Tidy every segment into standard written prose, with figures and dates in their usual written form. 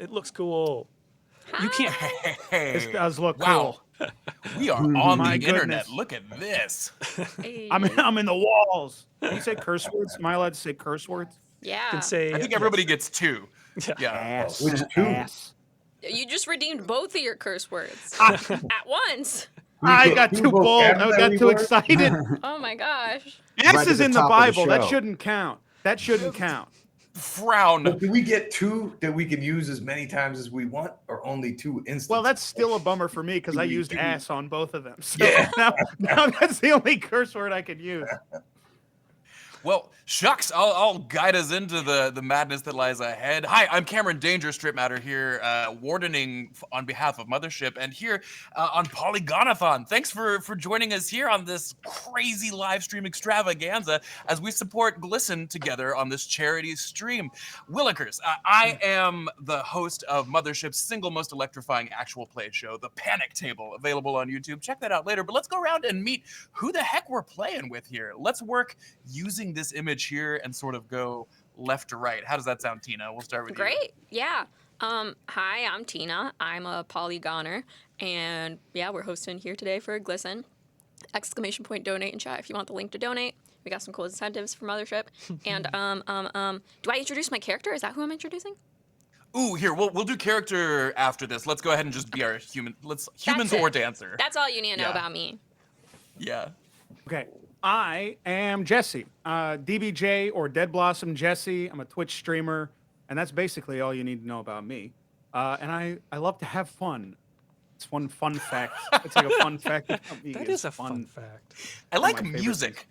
It looks cool. You can't. This does look Wow. cool. We are on My the internet. goodness. Look at this. Hey. I'm in the walls. Can you say curse words? Am I allowed to say curse words? Yeah. Can say. I think everybody gets 2. Yeah. Yeah. Ass. Which two? Ass. You just redeemed both of your curse words at once. I got too bold. I got too excited. Oh my gosh. Ass Right at is the in the top of the Bible. That show. shouldn't count. That shouldn't count. Frown. But do we get 2 that we can use as many times as we want, or only 2 instances? Well, that's still a bummer for me because I Do we- used do we- ass on both of them. So Yeah. now that's the only curse word I could use. Well, shucks, I'll guide us into the madness that lies ahead. Hi, I'm Cameron Danger, Strip Matter here, wardening on behalf of Mothership, and here on Polygonathon. Thanks for joining us here on this crazy live stream extravaganza as we support GLSEN together on this charity stream. Willikers, I am the host of Mothership's single most electrifying actual play show, The Panic Table, available on YouTube. Check that out later, but let's go around and meet who the heck we're playing with here. Let's work using this image here and sort of go left to right. How does that sound, Tina? We'll start with you. Great. Yeah. Hi, I'm Tina. I'm a Polygoner. And yeah, we're hosting here today for GLSEN. ! Donate in chat if you want the link to donate. We got some cool incentives for Mothership. And do I introduce my character? Is that who I'm introducing? Ooh, here, we'll do character after this. Let's go ahead and just be our humans it. or dancer. That's all you need to know Yeah. about me. Yeah. Okay. I am Jesse, DBJ or Dead Blossom Jesse. I'm a Twitch streamer, and that's basically all you need to know about me. And I love to have fun. It's one fun fact. It's like a fun fact about me. That is a fun fact. I like my favorite music.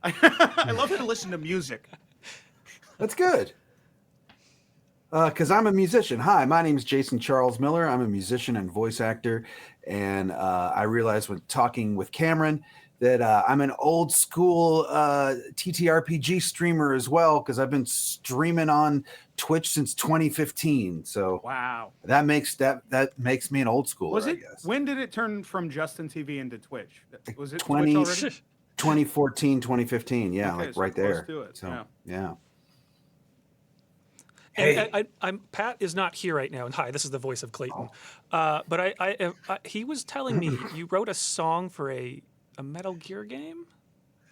I love to listen to music. That's good. Because I'm a musician. Hi, my name is Jason Charles Miller. I'm a musician and voice actor. And I realized when talking with Cameron that I'm an old school TTRPG streamer as well, because I've been streaming on Twitch since 2015. So Wow. that makes me an old schooler, Was I it? guess. When did it turn from Justin TV into Twitch? Was it 20 Twitch already? 2014, 2015. Yeah, Okay, like so right close there. to it, So yeah. And I'm Pat is not here right now, and hi, this is the voice of Clayton. But he was telling me you wrote a song for a Metal Gear game,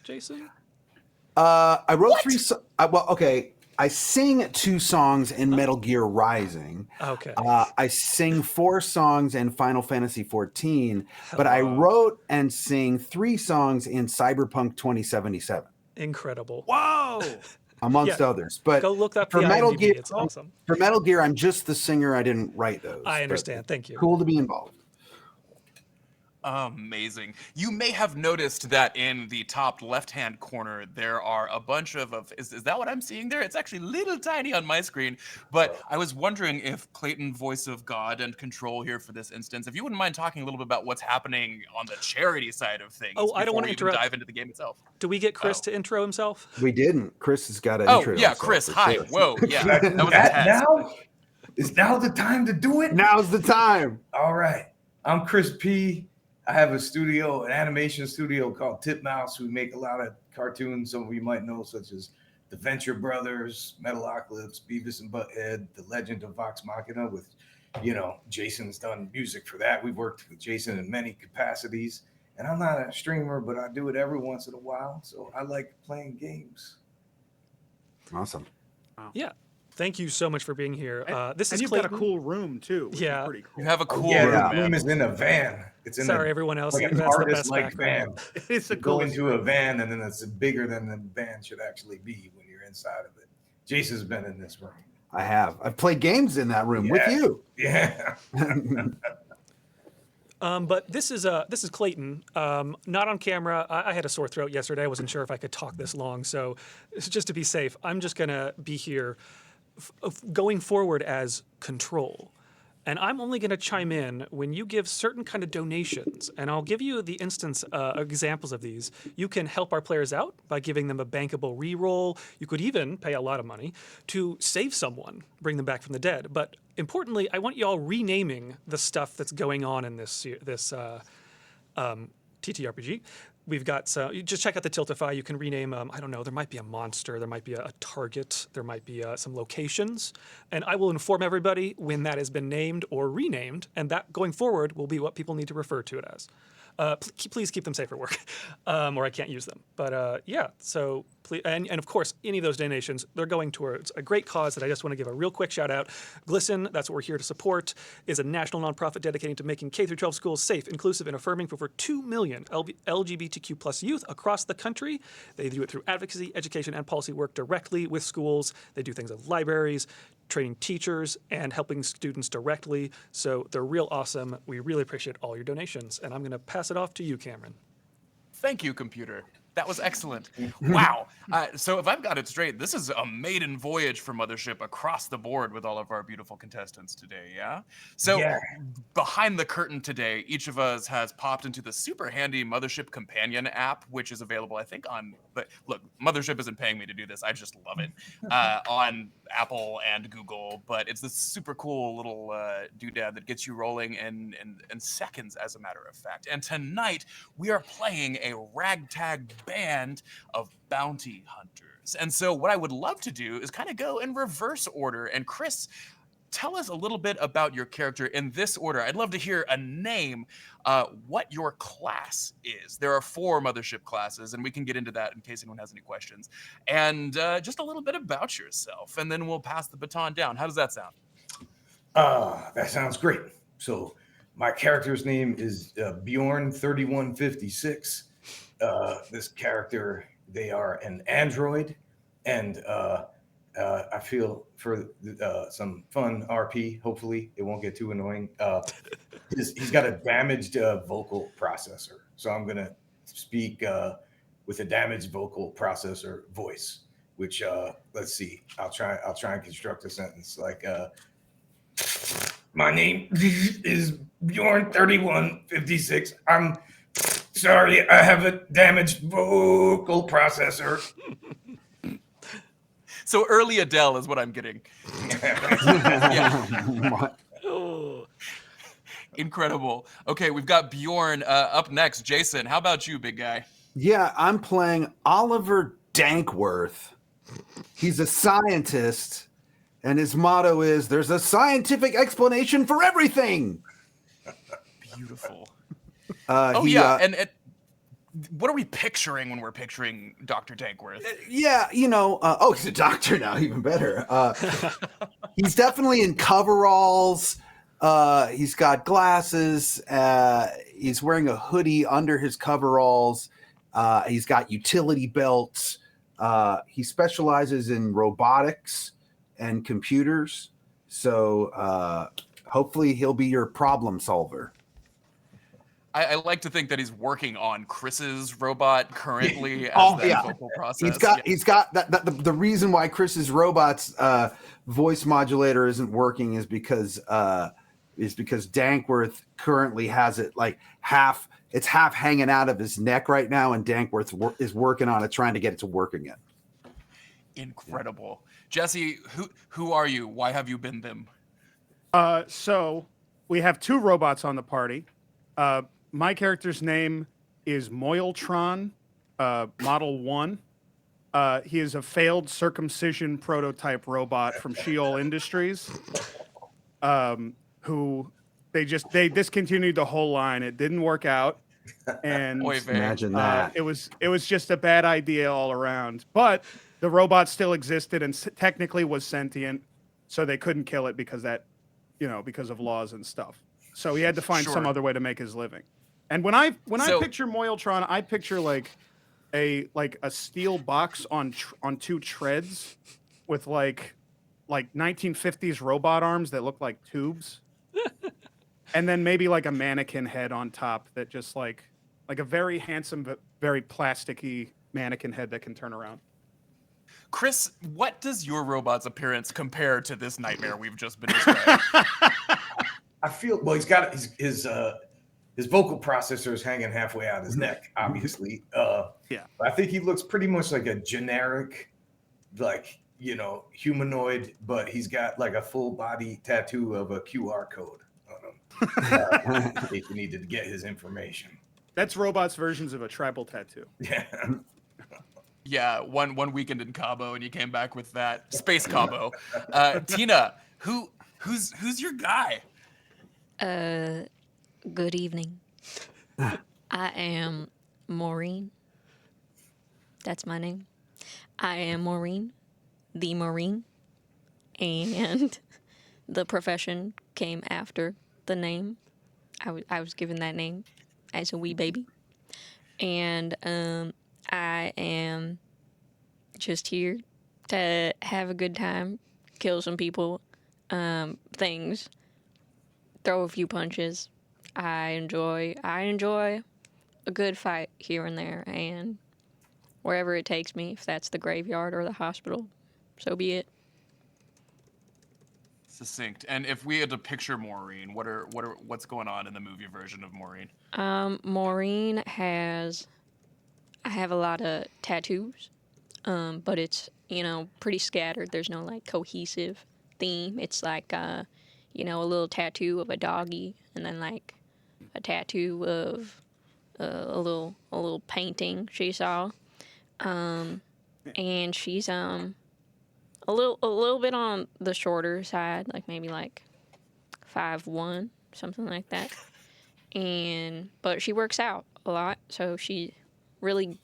Jason. I wrote 3 well, okay. I sing 2 songs in Metal Gear Rising. Okay. I sing 4 songs in Final Fantasy 14, but I wrote and sing 3 songs in Cyberpunk 2077, Incredible. Whoa. amongst others. But Go look up for the Metal IMDb. Gear, It's awesome. for Metal Gear, I'm just the singer. I didn't write those. I but understand. Thank you. Cool to be involved. Amazing. You may have noticed that in the top left-hand corner, there are a bunch of is that what I'm seeing there? It's actually little tiny on my screen, but I was wondering if Clayton, voice of God and control here for this instance, if you wouldn't mind talking a little bit about what's happening on the charity side of things. Oh, I don't before want to we even interrupt. dive into the game itself. Do we get Chris to intro himself? We didn't. Chris has got an Oh, intro. yeah, himself Chris, for hi. sure. Whoa, yeah, that was a test. now? Is now the time to do it? Now's the time. All right. I'm Chris P. I have a studio, an animation studio called Titmouse. We make a lot of cartoons, some of you might know, such as The Venture Brothers, Metalocalypse, Beavis and Butthead, The Legend of Vox Machina with, Jason's done music for that. We've worked with Jason in many capacities. And I'm not a streamer, but I do it every once in a while. So I like playing games. Awesome. Yeah. Thank you so much for being here. This is you've Clayton. got a cool room too. Which Yeah. is pretty cool. You have a cool Yeah, room, that man. room is in a van. It's in Sorry, everyone else. like an That's the best artist-like van. background. It's a Go cool. into a van, and then it's bigger than the van should actually be when you're inside of it. Jason's been in this room. I have. I've played games in that room with Yeah. you. Yeah. But this is Clayton. Not on camera. I had a sore throat yesterday. I wasn't sure if I could talk this long. So just to be safe, I'm just going to be here going forward as control. And I'm only going to chime in when you give certain kind of donations. And I'll give you the instance examples of these. You can help our players out by giving them a bankable reroll. You could even pay a lot of money to save someone, bring them back from the dead. But importantly, I want you all renaming the stuff that's going on in this TTRPG. We've got some. You just check out the Tiltify. You can rename. I don't know. There might be a monster. There might be a target. There might be some locations, and I will inform everybody when that has been named or renamed, and that going forward will be what people need to refer to it as. Please keep them safe at work, or I can't use them. But yeah, so please, and of course, any of those donations, they're going towards a great cause that I just want to give a real quick shout out. GLSEN, that's what we're here to support, is a national nonprofit dedicated to making K-12 schools safe, inclusive, and affirming for over 2 million LGBTQ plus youth across the country. They do it through advocacy, education, and policy work directly with schools. They do things like libraries, training teachers, and helping students directly. So they're real awesome. We really appreciate all your donations. And I'm going to pass it off to you, Cameron. Thank you, computer. That was excellent. Wow. So if I've got it straight, this is a maiden voyage for Mothership across the board with all of our beautiful contestants today, yeah? So behind the curtain today, each of us has popped into the super handy Mothership Companion app, which is available, I think, on... But look, Mothership isn't paying me to do this. I just love it. On Apple and Google, but it's this super cool little doodad that gets you rolling in seconds, as a matter of fact. And tonight, we are playing a ragtag band of bounty hunters. And so what I would love to do is kind of go in reverse order. And Chris, tell us a little bit about your character in this order. I'd love to hear a name, what your class is. There are 4 Mothership classes, and we can get into that in case anyone has any questions. And just a little bit about yourself, and then we'll pass the baton down. How does that sound? That sounds great. So my character's name is Bjorn3156. This character, they are an android, and I feel for some fun RP. Hopefully, it won't get too annoying. He's got a damaged vocal processor, so I'm gonna speak with a damaged vocal processor voice. Which let's see, I'll try and construct a sentence like, "My name is Bjorn3156. I'm sorry, I have a damaged vocal processor." So early Adele is what I'm getting. Yeah. Oh. Incredible. Okay, we've got Bjorn up next. Jason, how about you, big guy? Yeah, I'm playing Oliver Dankworth. He's a scientist, and his motto is, "There's a scientific explanation for everything." Beautiful. And what are we picturing when we're picturing Dr. Dankworth? yeah, he's a doctor now, even better. He's definitely in coveralls. He's got glasses. He's wearing a hoodie under his coveralls. He's got utility belts. He specializes in robotics and computers. So hopefully he'll be your problem solver. I like to think that he's working on Chris's robot currently as vocal process. He's got that. The reason why Chris's robot's voice modulator isn't working is because Dankworth currently has it like half. It's half hanging out of his neck right now, and Dankworth is working on it, trying to get it to work again. Incredible. Jesse, who are you? Why have you been them? So we have 2 robots on the party. My character's name is Moiltron, Model 1. He is a failed circumcision prototype robot from Sheol Industries, who they discontinued the whole line. It didn't work out, and imagine that. It was just a bad idea all around. But the robot still existed and technically was sentient, so they couldn't kill it because because of laws and stuff. So he had to find some other way to make his living. And when I picture Moiltron, I picture like a steel box on 2 treads with like 1950s robot arms that look like tubes, and then maybe like a mannequin head on top that just like a very handsome but very plasticky mannequin head that can turn around. Chris, what does your robot's appearance compare to this nightmare we've just been describing? I feel he's got his vocal processor is hanging halfway out his neck, obviously. But I think he looks pretty much like a generic, humanoid, but he's got like a full body tattoo of a QR code on him. In case you needed to get his information. That's robots' versions of a tribal tattoo. Yeah. Yeah, one weekend in Cabo, and you came back with that space Cabo. Tina, who's your guy? Good evening. I am Maureen. That's my name. I am Maureen, the Marine, and the profession came after the name. I was given that name as a wee baby, and I am just here to have a good time, kill some people, things, throw a few punches. I enjoy a good fight here and there, and wherever it takes me, if that's the graveyard or the hospital, so be it. Succinct. And if we had to picture Maureen, what's going on in the movie version of Maureen? Maureen I have a lot of tattoos, but it's, pretty scattered. There's no like cohesive theme. It's like, a little tattoo of a doggy, and then like a tattoo of a little painting she saw. And she's a little bit on the shorter side, like maybe like 5'1", something like that. But she works out a lot, so she really,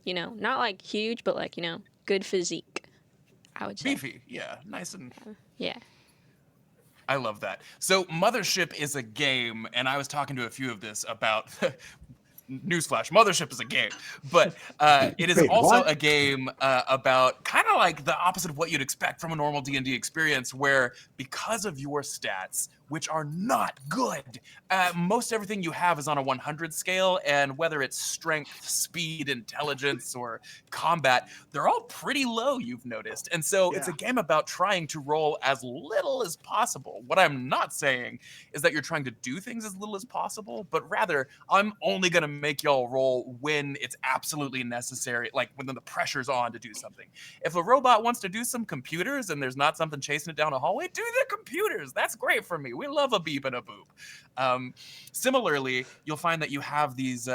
not like huge, but like, good physique, I would say. Beefy, yeah, nice and. Yeah. I love that. So Mothership is a game, and I was talking to a few of this about. Newsflash: Mothership is a game, but it is Wait, also what? a game about kind of like the opposite of what you'd expect from a normal D&D experience, where because of your stats, which are not good, most everything you have is on a 100 scale, and whether it's strength, speed, intelligence, or combat, they're all pretty low, you've noticed. And so it's a game about trying to roll as little as possible. What I'm not saying is that you're trying to do things as little as possible, but rather I'm only going to make y'all roll when it's absolutely necessary, like when the pressure's on to do something. If a robot wants to do some computers and there's not something chasing it down a hallway, do the computers. That's great for me. We love a beep and a boop. Similarly, you'll find that you have these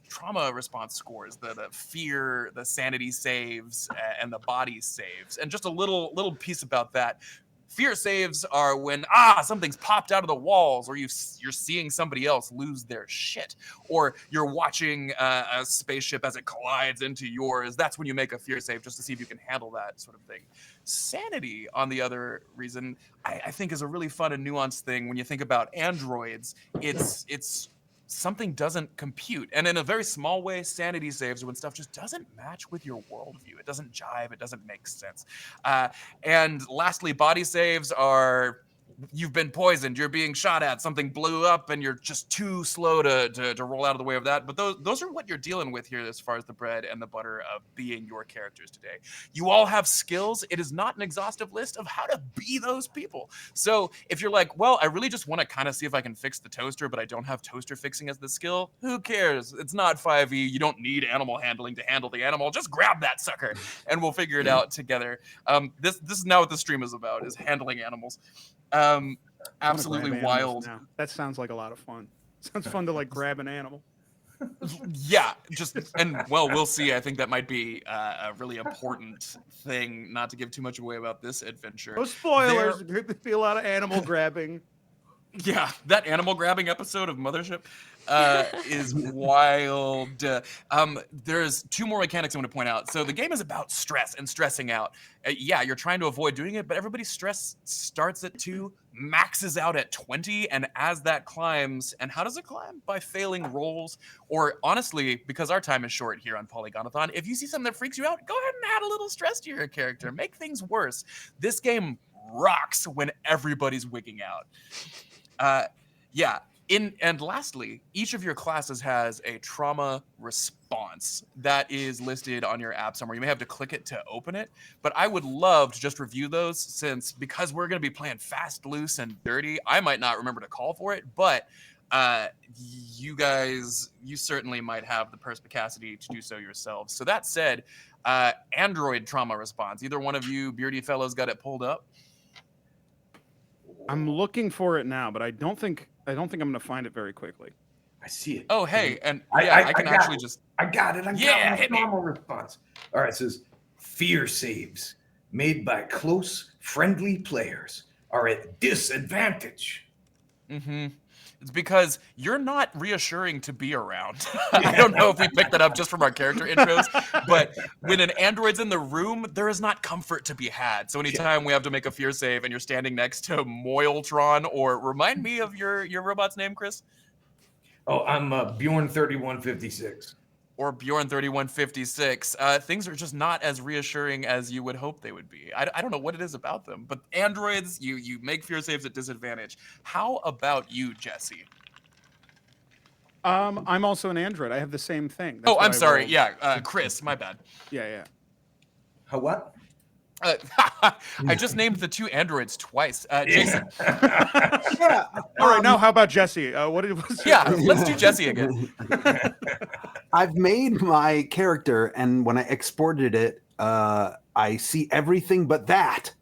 trauma response scores, the fear, the sanity saves, and the body saves. And just a little piece about that. Fear saves are when something's popped out of the walls, or you're seeing somebody else lose their shit, or you're watching a spaceship as it collides into yours. That's when you make a fear save, just to see if you can handle that sort of thing. Sanity, on the other reason, I think is a really fun and nuanced thing. When you think about androids, it's something doesn't compute. And in a very small way, sanity saves are when stuff just doesn't match with your worldview. It doesn't jive. It doesn't make sense. And lastly, body saves are you've been poisoned, you're being shot at, something blew up, and you're just too slow to roll out of the way of that. But those are what you're dealing with here as far as the bread and the butter of being your characters today. You all have skills. It is not an exhaustive list of how to be those people. So if you're like, well, I really just want to kind of see if I can fix the toaster, but I don't have toaster fixing as the skill, who cares? It's not 5e. You don't need animal handling to handle the animal. Just grab that sucker, and we'll figure it out together. This is now what the stream is about, is handling animals. Absolutely wild. That sounds like a lot of fun. Sounds fun to like grab an animal. Yeah, we'll see. I think that might be a really important thing, not to give too much away about this adventure. No spoilers. There'd be a lot of animal grabbing. Yeah, that animal grabbing episode of Mothership is wild. There's two more mechanics I want to point out. So the game is about stress and stressing out. Yeah, you're trying to avoid doing it, but everybody's stress starts at 2, maxes out at 20, and as that climbs, and how does it climb? By failing rolls, or honestly, because our time is short here on Polygonathon, if you see something that freaks you out, go ahead and add a little stress to your character. Make things worse. This game rocks when everybody's wigging out. And lastly, each of your classes has a trauma response that is listed on your app somewhere. You may have to click it to open it, but I would love to just review those, because we're going to be playing fast, loose, and dirty. I might not remember to call for it, but you certainly might have the perspicacity to do so yourselves. So that said, Android trauma response. Either one of you beardy fellows got it pulled up? I'm looking for it now, but I don't think I'm going to find it very quickly. I see it. Oh, hey, and I- yeah, I I can got actually it. just. I got it. I Yeah, got my hit me. normal response. All right, it says fear saves made by close, friendly players are at disadvantage. Mm-hmm. It's because you're not reassuring to be around. I don't know if we picked that up just from our character intros, but when an android's in the room, there is not comfort to be had. So anytime we have to make a fear save and you're standing next to Moiltron, or remind me of your robot's name, Chris? Oh, I'm Bjorn 3156. Or Bjorn 3156, things are just not as reassuring as you would hope they would be. I don't know what it is about them, but androids, you make fear saves at disadvantage. How about you, Jesse? I'm also an android. I have the same thing. That's Oh, what I'm I sorry. rolled. Yeah, Chris, my bad. Yeah. How what? I just named the two androids twice. Jason. Yeah. All right, now how about Jesse? What was your Yeah, group? let's do Jesse again. I've made my character, and when I exported it, I see everything but that.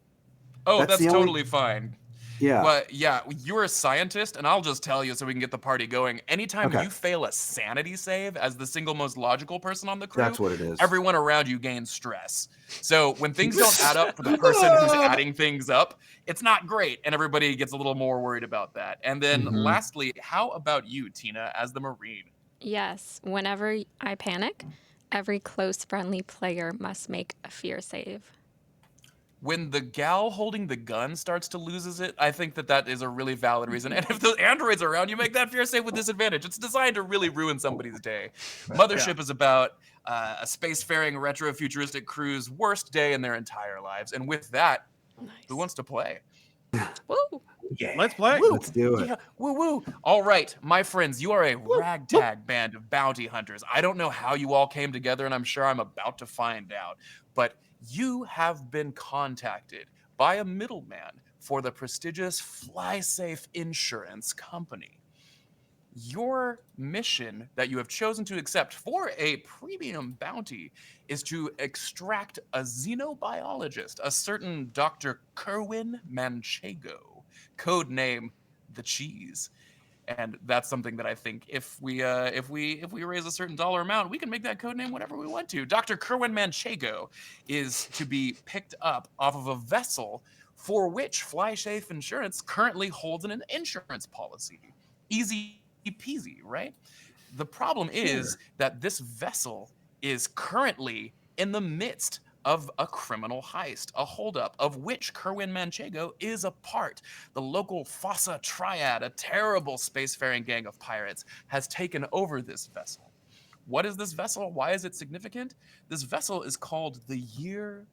Oh, That's that's the only- totally fine. Yeah. But yeah, you're a scientist, and I'll just tell you so we can get the party going. Anytime Okay. you fail a sanity save as the single most logical person on the crew, That's what it is. everyone around you gains stress. So when things don't add up for the person who's adding things up, it's not great, and everybody gets a little more worried about that. And then Mhm. lastly, how about you, Tina, as the Marine? Yes, whenever I panic, every close friendly player must make a fear save. When the gal holding the gun starts to loses it, I think that is a really valid reason. And if the android's around, you make that fear save with disadvantage. It's designed to really ruin somebody's day. Mothership is about a spacefaring retro-futuristic crew's worst day in their entire lives. And with that, Nice. who wants to play? Woo! Yeah. Let's play. Let's do it. Yeah, woo woo. All right, my friends, you are a ragtag band of bounty hunters. I don't know how you all came together, and I'm sure I'm about to find out. But you have been contacted by a middleman for the prestigious FlySafe Insurance Company. Your mission that you have chosen to accept for a premium bounty is to extract a xenobiologist, a certain Dr. Kerwin Manchego, code name the Cheese. And that's something that I think if we raise a certain dollar amount, we can make that code name whatever we want to. Dr. Kerwin Manchego is to be picked up off of a vessel for which FlySafe Insurance currently holds an insurance policy. Easy peasy, right? The problem is that this vessel is currently in the midst of a criminal heist, a holdup of which Kerwin Manchego is a part. The local Fossa Triad, a terrible spacefaring gang of pirates, has taken over this vessel. What is this vessel? Why is it significant? This vessel is called the Year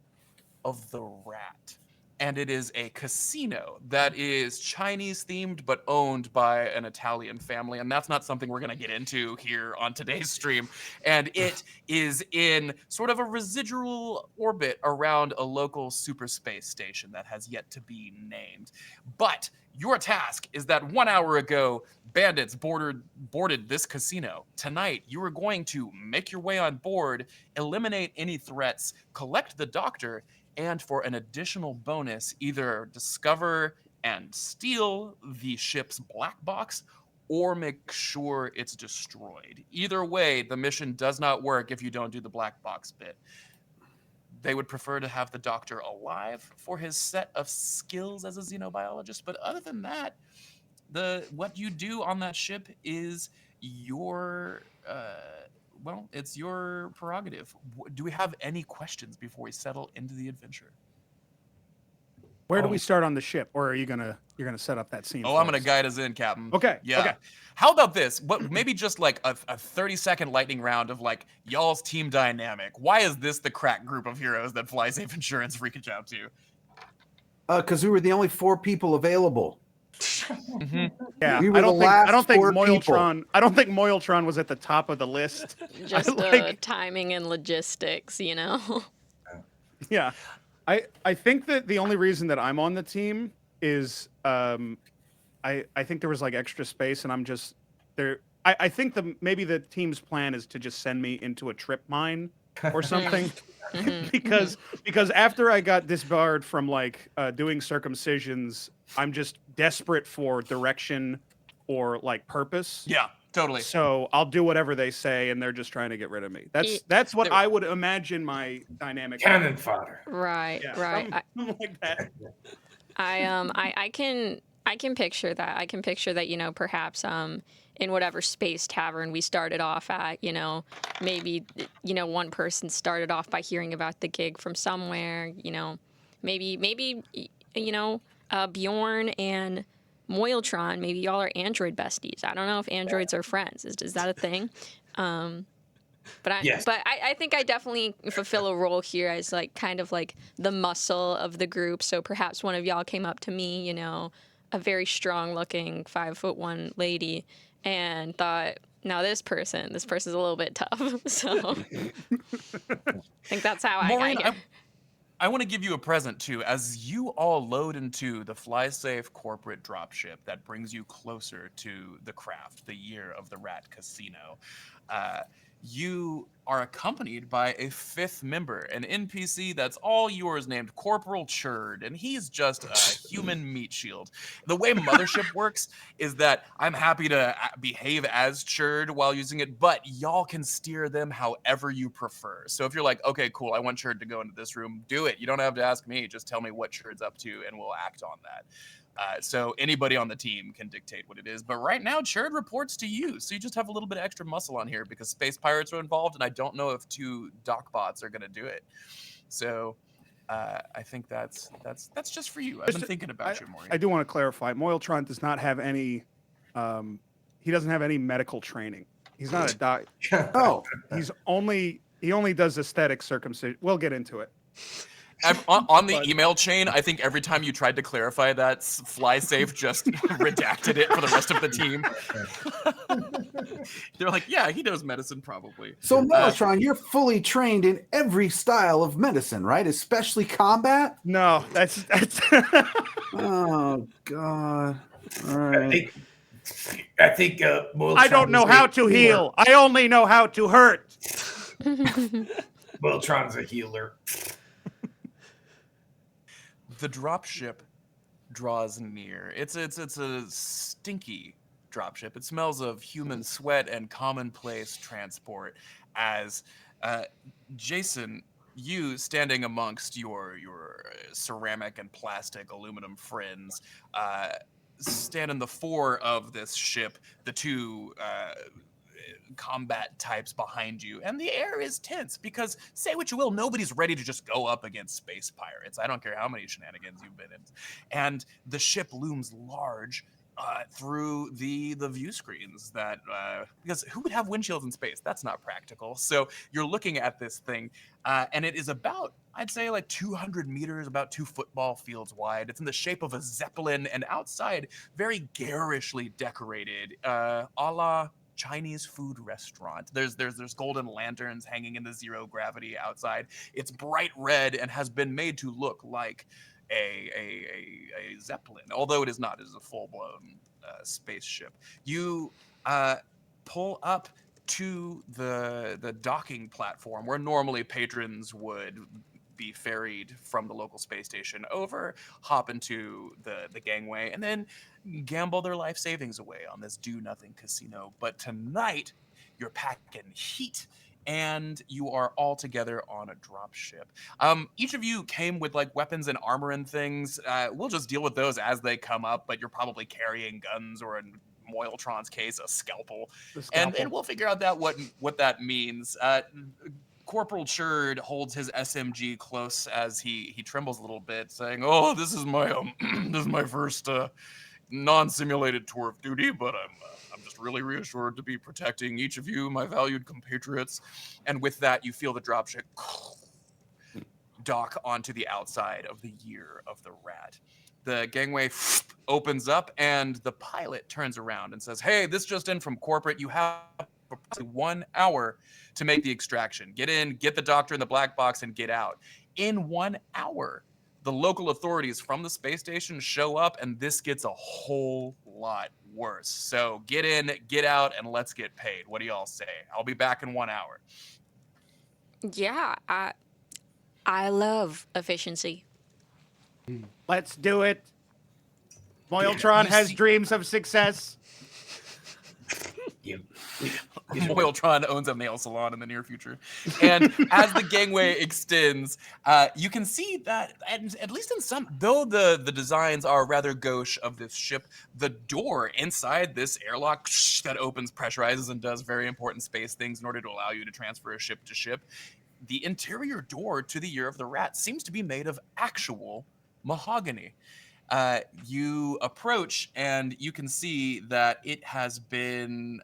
of the Rat. And it is a casino that is Chinese themed but owned by an Italian family. And that's not something we're going to get into here on today's stream. And it is in sort of a residual orbit around a local super space station that has yet to be named. But your task is that 1 hour ago, bandits boarded this casino. Tonight, you are going to make your way on board, eliminate any threats, collect the doctor, and for an additional bonus, either discover and steal the ship's black box or make sure it's destroyed. Either way, the mission does not work if you don't do the black box bit. They would prefer to have the doctor alive for his set of skills as a xenobiologist, but other than that, what you do on that ship is your it's your prerogative. Do we have any questions before we settle into the adventure? Where do we start on the ship, or are you're gonna set up that scene? Oh, for I'm gonna us? guide us in, Captain. Okay. Yeah. Okay. How about this? What maybe just like a 30-second lightning round of like y'all's team dynamic. Why is this the crack group of heroes that FlySafe Insurance reach out to? Because we were the only 4 people available. Yeah. We were I the don't last think 4 people. Moiltron. I don't think Moiltron was at the top of the list. Just like- timing and logistics, you know? Yeah. I think that the only reason that I'm on the team is I think there was like extra space and I'm just there. I think maybe the team's plan is to just send me into a trip mine or something. because after I got disbarred from like doing circumcisions, I'm just desperate for direction or like purpose. Yeah. Totally. So I'll do whatever they say, and they're just trying to get rid of me. That's what They're- I would imagine my dynamic. Cannon fodder. Right, Yeah, right. something like that. I can picture that. I can picture that, perhaps in whatever space tavern we started off at, maybe one person started off by hearing about the gig from somewhere, maybe Bjorn and Moiltron, maybe y'all are android besties. I don't know if androids are friends. Is that a thing? Yes. But I think I definitely fulfill a role here as like kind of like the muscle of the group. So perhaps one of y'all came up to me, a very strong looking 5'1" lady, and thought, now this person's a little bit tough. So I think that's how Maureen, I got here. I want to give you a present too. As you all load into the FlySafe corporate dropship that brings you closer to the craft, the year of the Rat Casino, you are accompanied by a 5th member, an NPC that's all yours, named Corporal Churd, and he's just a human meat shield. The way Mothership works is that I'm happy to behave as Churd while using it, but y'all can steer them however you prefer. So if you're like, okay, cool, I want Churd to go into this room, do it. You don't have to ask me, just tell me what Churd's up to and we'll act on that. So anybody on the team can dictate what it is. But right now, Churd reports to you. So you just have a little bit of extra muscle on here because space pirates are involved, and I don't know if 2 dock bots are going to do it. So I think that's just for you. I've been thinking about you, Maureen. I do want to clarify. Moiltron does not have any. He doesn't have any medical training. He's not a doc. Oh, He only does aesthetic circumcision. We'll get into it. On the email chain, I think every time you tried to clarify that, FlySafe just redacted it for the rest of the team. They're like, yeah, he knows medicine probably. so Mellotron, you're fully trained in every style of medicine, right? Especially combat? No, that's. Oh, God. All right. I think I don't know how to heal. I only know how to hurt. Moltron's a healer. The dropship draws near. It's a stinky dropship. It smells of human sweat and commonplace transport. As Jason, you standing amongst your ceramic and plastic aluminum friends, stand in the fore of this ship. The 2 combat types behind you, and the air is tense because, say what you will, nobody's ready to just go up against space pirates. I don't care how many shenanigans you've been in. And the ship looms large through the view screens that because who would have windshields in space? That's not practical. So you're looking at this thing, and it is about, I'd say, like 200 meters, about 2 football fields wide. It's in the shape of a zeppelin, and outside, very garishly decorated, a la Chinese food restaurant. There's golden lanterns hanging in the 0 gravity outside. It's bright red and has been made to look like a zeppelin, although it is not. It is a full-blown spaceship. You pull up to the docking platform where normally patrons would be ferried from the local space station over, hop into the gangway, and then gamble their life savings away on this do-nothing casino. But tonight, you're packing heat, and you are all together on a drop ship. Each of you came with like weapons and armor and things. We'll just deal with those as they come up, but you're probably carrying guns, or in Moiltron's case, a scalpel. And we'll figure out what that means. Corporal Churd holds his SMG close as he trembles a little bit, saying, "Oh, this is my this is my first non-simulated tour of duty, but I'm just really reassured to be protecting each of you, my valued compatriots." And with that, you feel the dropship dock onto the outside of the year of the rat. The gangway opens up, and the pilot turns around and says, "Hey, this just in from corporate. You have approximately 1 hour to make the extraction. Get in, get the doctor in the black box, and get out." In 1 hour, the local authorities from the space station show up, and this gets a whole lot worse. So get in, get out, and let's get paid. What do y'all say? I'll be back in 1 hour. Yeah, I love efficiency. Let's do it. Moiltron you has see- dreams of success. Yep. Moiltron owns a nail salon in the near future. And as the gangway extends, you can see that, at least in some, though the designs are rather gauche of this ship, the door inside this airlock that opens, pressurizes, and does very important space things in order to allow you to transfer a ship to ship, the interior door to the Year of the Rat seems to be made of actual mahogany. You approach and you can see that it has been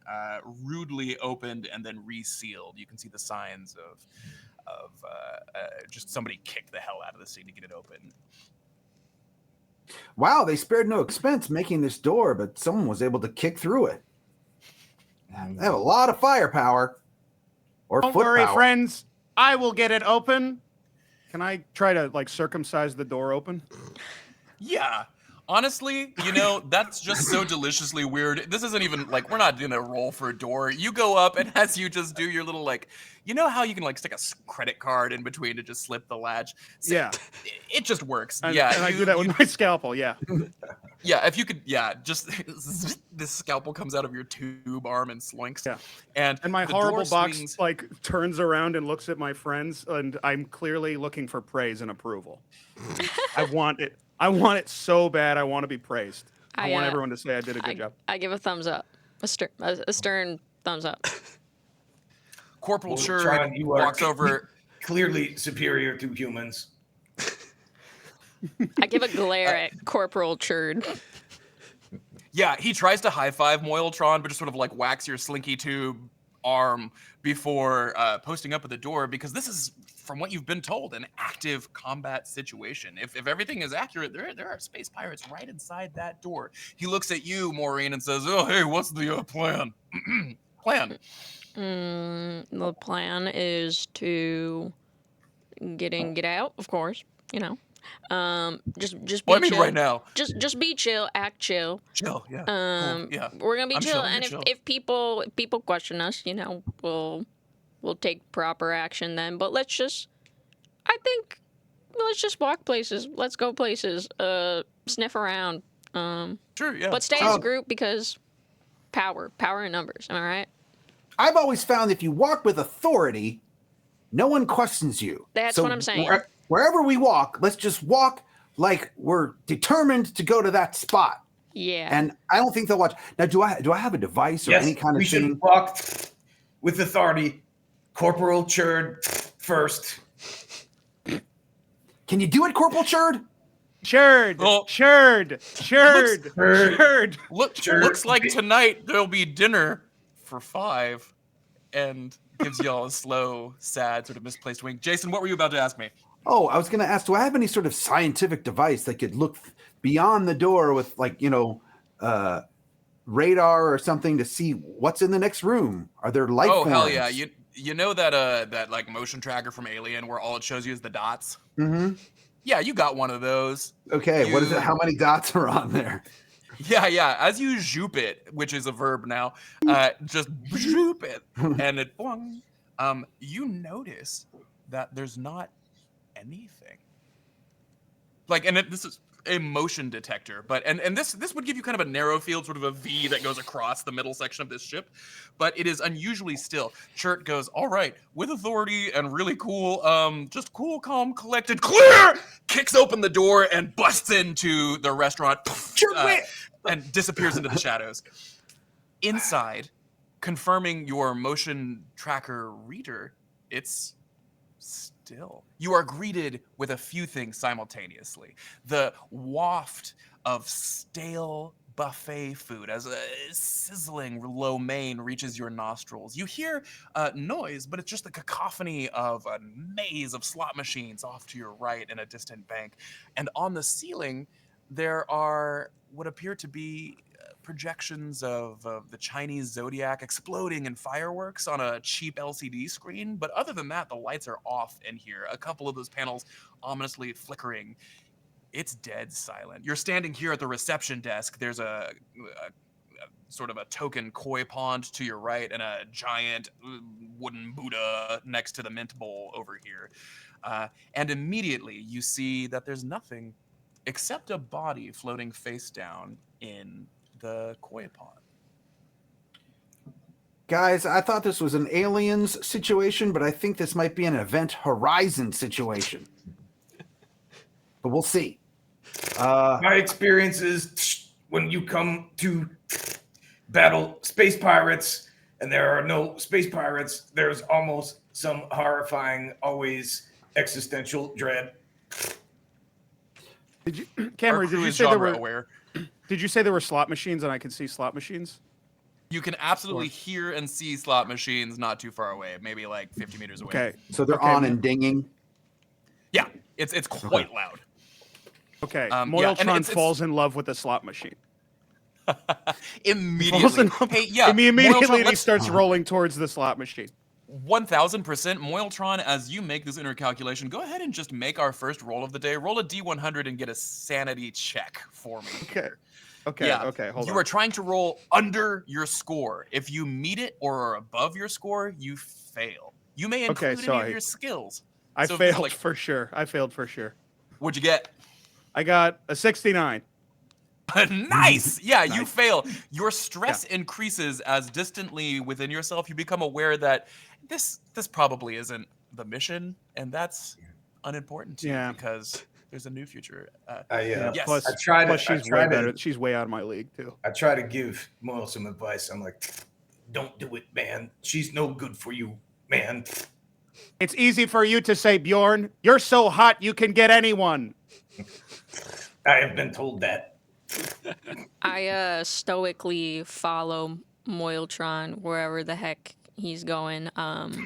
rudely opened and then resealed. You can see the signs of just somebody kicked the hell out of the thing to get it open. Wow, they spared no expense making this door, but someone was able to kick through it. They have a lot of firepower. Or Don't foot worry, power. friends. I will get it open. Can I try to like circumcise the door open? Yeah. Honestly, that's just so deliciously weird. This isn't even like, we're not doing a roll for a door. You go up, and as you just do your little, like, you know how you can like stick a credit card in between to just slip the latch? So Yeah. It just works. And, yeah. and I do that with my scalpel. Yeah. Yeah, if you could, just this scalpel comes out of your tube arm and slinks. Yeah. And my the horrible door box swings- like turns around and looks at my friends, and I'm clearly looking for praise and approval. I want it. I want it so bad. I want to be praised. I want everyone to say I did a good job. I give a thumbs up, a stern thumbs up. Corporal Well, Churd Tron, you are walks over. clearly superior to humans. I give a glare at Corporal Churd. Yeah, he tries to high five Moiltron, but just sort of like whacks your slinky tube arm before posting up at the door, because this is, from what you've been told, an active combat situation. If everything is accurate, there are space pirates right inside that door. He looks at you, Maureen, and says, "Oh, hey, what's the plan?" Plan. The plan is to get in, get out, of course. Just be Well, I mean, chill. right now. Just be chill, act chill. Chill, yeah. Cool, yeah. We're gonna be I'm chill, chilling, and you're if people question us, we'll take proper action then. But let's just walk places. Let's go places. Sniff around. Sure, yeah. But stay as a group, because power in numbers. Am I right? I've always found if you walk with authority, no one questions you. That's what I'm saying. Wherever we walk, let's just walk like we're determined to go to that spot. Yeah. And I don't think they'll watch. Now, do I have a device or Yes, any kind of we thing? should walk with authority. Corporal Churd first. Can you do it, Corporal Churd? Churd, Well, Churd. Looks like tonight there'll be dinner for 5, and gives y'all a slow, sad, sort of misplaced wink. Jason, what were you about to ask me? Oh, I was going to ask, do I have any sort of scientific device that could look beyond the door with, like, radar or something to see what's in the next room? Are there life forms? Hell yeah. You know that like motion tracker from Alien where all it shows you is the dots? Mm-hmm. Yeah, you got one of those. Okay, what is it? How many dots are on there? Yeah. As you zoop it, which is a verb now, just zoop it, and it boing. You notice that there's not anything. Like, and this is a motion detector, but and this would give you kind of a narrow field, sort of a V that goes across the middle section of this ship, but it is unusually still. Chert goes, "All right, with authority and really cool, just cool, calm, collected, clear!" Kicks open the door and busts into the restaurant, and disappears into the shadows. Inside, confirming your motion tracker reader, it's still. You are greeted with a few things simultaneously. The waft of stale buffet food as a sizzling lo mein reaches your nostrils. You hear noise, but it's just the cacophony of a maze of slot machines off to your right in a distant bank. And on the ceiling, there are what appear to be projections of the Chinese zodiac exploding in fireworks on a cheap LCD screen. But other than that, the lights are off in here. A couple of those panels ominously flickering. It's dead silent. You're standing here at the reception desk. There's a sort of a token koi pond to your right and a giant wooden Buddha next to the mint bowl over here. And immediately you see that there's nothing except a body floating face down in the koi pond. Guys, I thought this was an Aliens situation, but I think this might be an Event Horizon situation. But we'll see. My experience is when you come to battle space pirates and there are no space pirates, there's almost some horrifying, always existential dread. Did you, Our Cameron? crew Did you is say there genre were? aware. Did you say there were slot machines and I could see slot machines? You can absolutely hear and see slot machines not too far away, maybe like 50 meters away. Okay. So they're Okay, on and dinging. Yeah, it's quite loud. Okay. Yeah, and Moiltron it's- falls in love with the slot machine. Falls Immediately. in love. Hey, yeah. Immediately Moiltron, he let's- starts rolling towards the slot machine. 1000%. Moiltron, as you make this inner calculation, go ahead and just make our first roll of the day. Roll a D100 and get a sanity check for me. Okay. Okay. Yeah. Okay. Hold You on. are trying to roll under your score. If you meet it or are above your score, you fail. You may Okay, include so any of I- your skills. I So if it's failed like- for sure. I failed for sure. What'd you get? I got a 69. Nice. Yeah, you Nice. fail. Your stress increases as distantly within yourself you become aware that this probably isn't the mission, and that's unimportant to Yeah. you because there's a new future. Yeah. Yes. Plus, I tried plus to- I she's way tried to- better. She's way out of my league too. I try to give Moyle some advice. I'm like, don't do it, man. She's no good for you, man. It's easy for you to say, Bjorn. You're so hot you can get anyone. I have been told that. I stoically follow Moiltron wherever the heck he's going. Why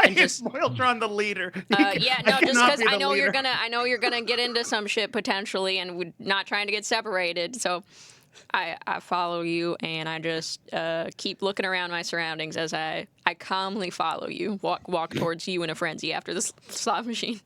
And is just- Moiltron the leader? Yeah, no, just cannot because be I the know you're leader. gonna, I know you're gonna get into some shit potentially, and we're not trying to get separated. So, I follow you, and I just keep looking around my surroundings as I calmly follow you, walk towards you in a frenzy after this slot machine.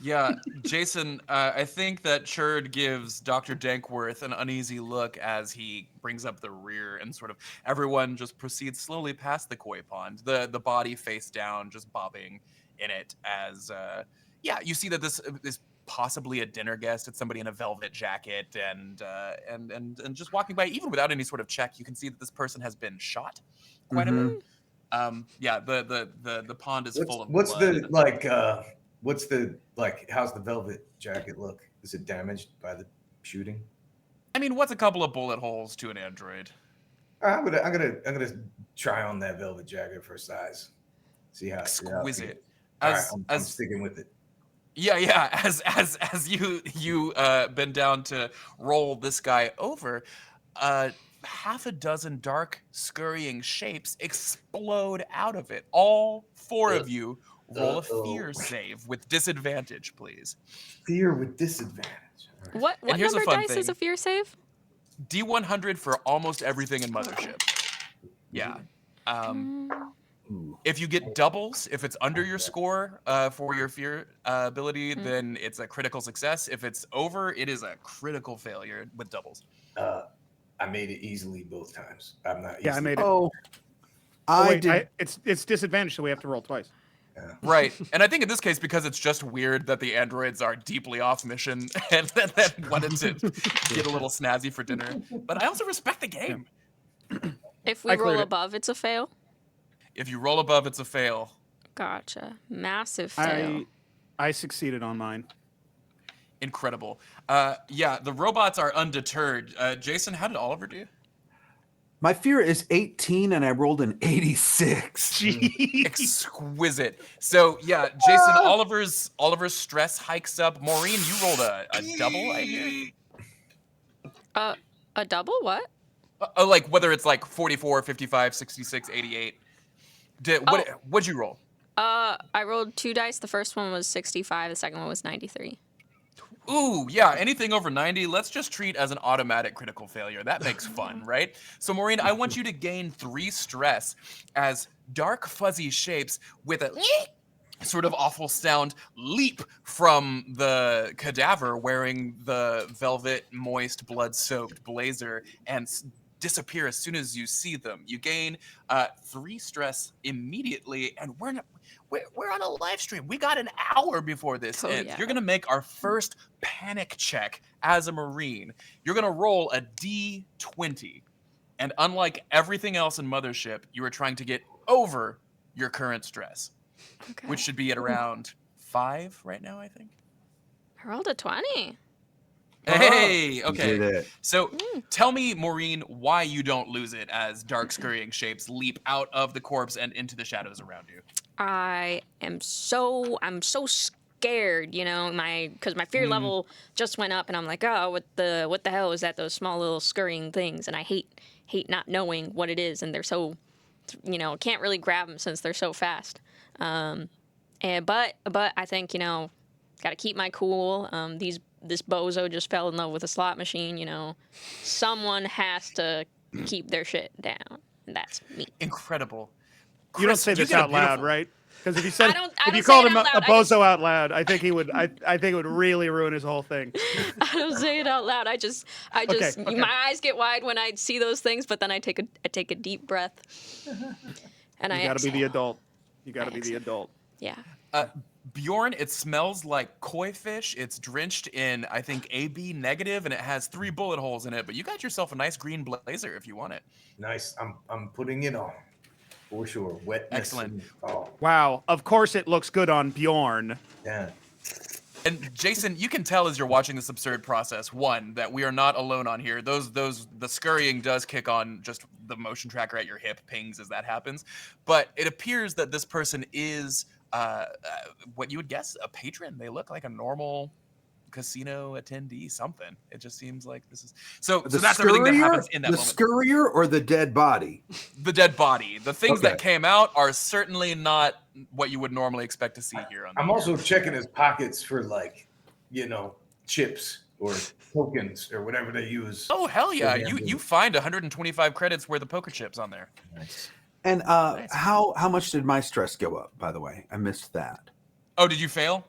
Yeah, Jason, I think that Churd gives Dr. Dankworth an uneasy look as he brings up the rear and sort of everyone just proceeds slowly past the koi pond, the body face down, just bobbing in it as, you see that this is possibly a dinner guest. It's somebody in a velvet jacket and just walking by, even without any sort of check, you can see that this person has been shot quite a bit. The pond is full of What's blood. how's the velvet jacket look? Is it damaged by the shooting? I mean, what's a couple of bullet holes to an android? I'm gonna try on that velvet jacket for size. See how Exquisite. All right, As I'm sticking with it. Yeah. As you bend down to roll this guy over, half a dozen dark scurrying shapes explode out of it. All four of you roll a fear save with disadvantage, please. Fear with disadvantage. All right. What here's a number fun dice is thing. a fear save? D100 for almost everything in Mothership. Yeah. If you get doubles, if it's under your score for your fear ability, then it's a critical success. If it's over, it is a critical failure with doubles. I made it easily both times. I'm not. Yeah, I made it. Oh, Oh, I wait, did. it's disadvantage, so we have to roll twice. Right. And I think in this case, because it's just weird that the androids are deeply off mission and then wanted to get a little snazzy for dinner. But I also respect the game. If we I cleared roll it. above, it's a fail. If you roll above, it's a fail. Gotcha. Massive fail. I succeeded on mine. Incredible. The robots are undeterred. Jason, how did Oliver do? My fear is 18, and I rolled an 86. Exquisite. So yeah, Jason, Oliver's stress hikes up. Maureen, you rolled a double, I hear. A double? What? Like whether it's like 44, 55, 66, 88. What'd you roll? I rolled 2 dice. The first one was 65. The second one was 93. Ooh, yeah, anything over 90, let's just treat as an automatic critical failure. That makes fun, right? So, Maureen, I want you to gain 3 stress as dark, fuzzy shapes with a sort of awful sound leap from the cadaver wearing the velvet, moist, blood-soaked blazer and disappear as soon as you see them. You gain 3 stress immediately, and we're on a live stream. We got an hour before this Oh, ends. yeah. You're gonna make our first panic check as a Marine. You're gonna roll a D20. And unlike everything else in Mothership, you are trying to get over your current stress, Okay. which should be at around 5 right now, I think. I rolled a 20. Hey, You okay. did it. So tell me, Maureen, why you don't lose it as dark scurrying shapes leap out of the corpse and into the shadows around you. I'm so scared, because my fear level just went up, and I'm like, oh, what the hell is that? Those small little scurrying things, and I hate not knowing what it is, and they're so, can't really grab them since they're so fast. But I think got to keep my cool. This bozo just fell in love with a slot machine. Someone has to keep their shit down, and that's me. Incredible. You don't Chris, say you this get a out loud, beautiful- right? Because if you said, I don't if you say called it him out a loud. bozo out loud, I think he would. I think it would really ruin his whole thing. I don't say it out loud. I just Okay. my eyes get wide when I see those things, but then I take a deep breath. And You I got to be the exhale. adult. You got to be the adult. Yeah. Bjorn, it smells like koi fish. It's drenched in, I think, AB negative, and it has 3 bullet holes in it. But you got yourself a nice green blazer if you want it. Nice. I'm putting it on for sure. Wetness. Excellent. And, oh, Wow. Of course, it looks good on Bjorn. yeah. And Jason, you can tell as you're watching this absurd process, one, that we are not alone on here. The scurrying does kick on, just the motion tracker at your hip pings as that happens. But it appears that this person is what you would guess a patron. They look like a normal casino attendee, something. It just seems like this is so that's everything that happens in that the moment. scurrier or the dead body? The dead body. The things Okay. that came out are certainly not what you would normally expect to see here on the I'm also checking his pockets for chips or tokens or whatever they use. Oh hell yeah. Yeah, You find 125 credits worth of poker chips on there. Nice. And how much did my stress go up? By the way, I missed that. Oh, did you fail?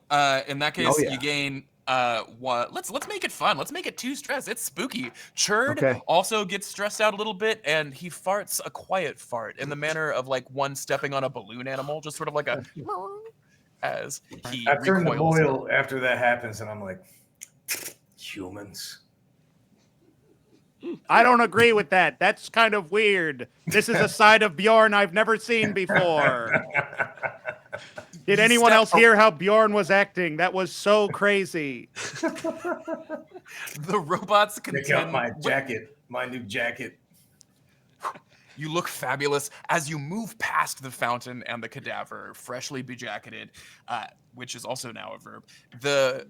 In that case, Oh, yeah. you gain what? Let's make it fun. Let's make it 2 stress. It's spooky. Churd Okay. also gets stressed out a little bit, and he farts a quiet fart in the manner of like one stepping on a balloon animal, just sort of like a as he I turn to recoils. Boyle after that happens, and I'm like, humans. I don't agree with that. That's kind of weird. This is a side of Bjorn I've never seen before. Did anyone else hear how Bjorn was acting? That was so crazy. The robots Pick up contend. my jacket, my new jacket. You look fabulous as you move past the fountain and the cadaver, freshly bejacketed, which is also now a verb.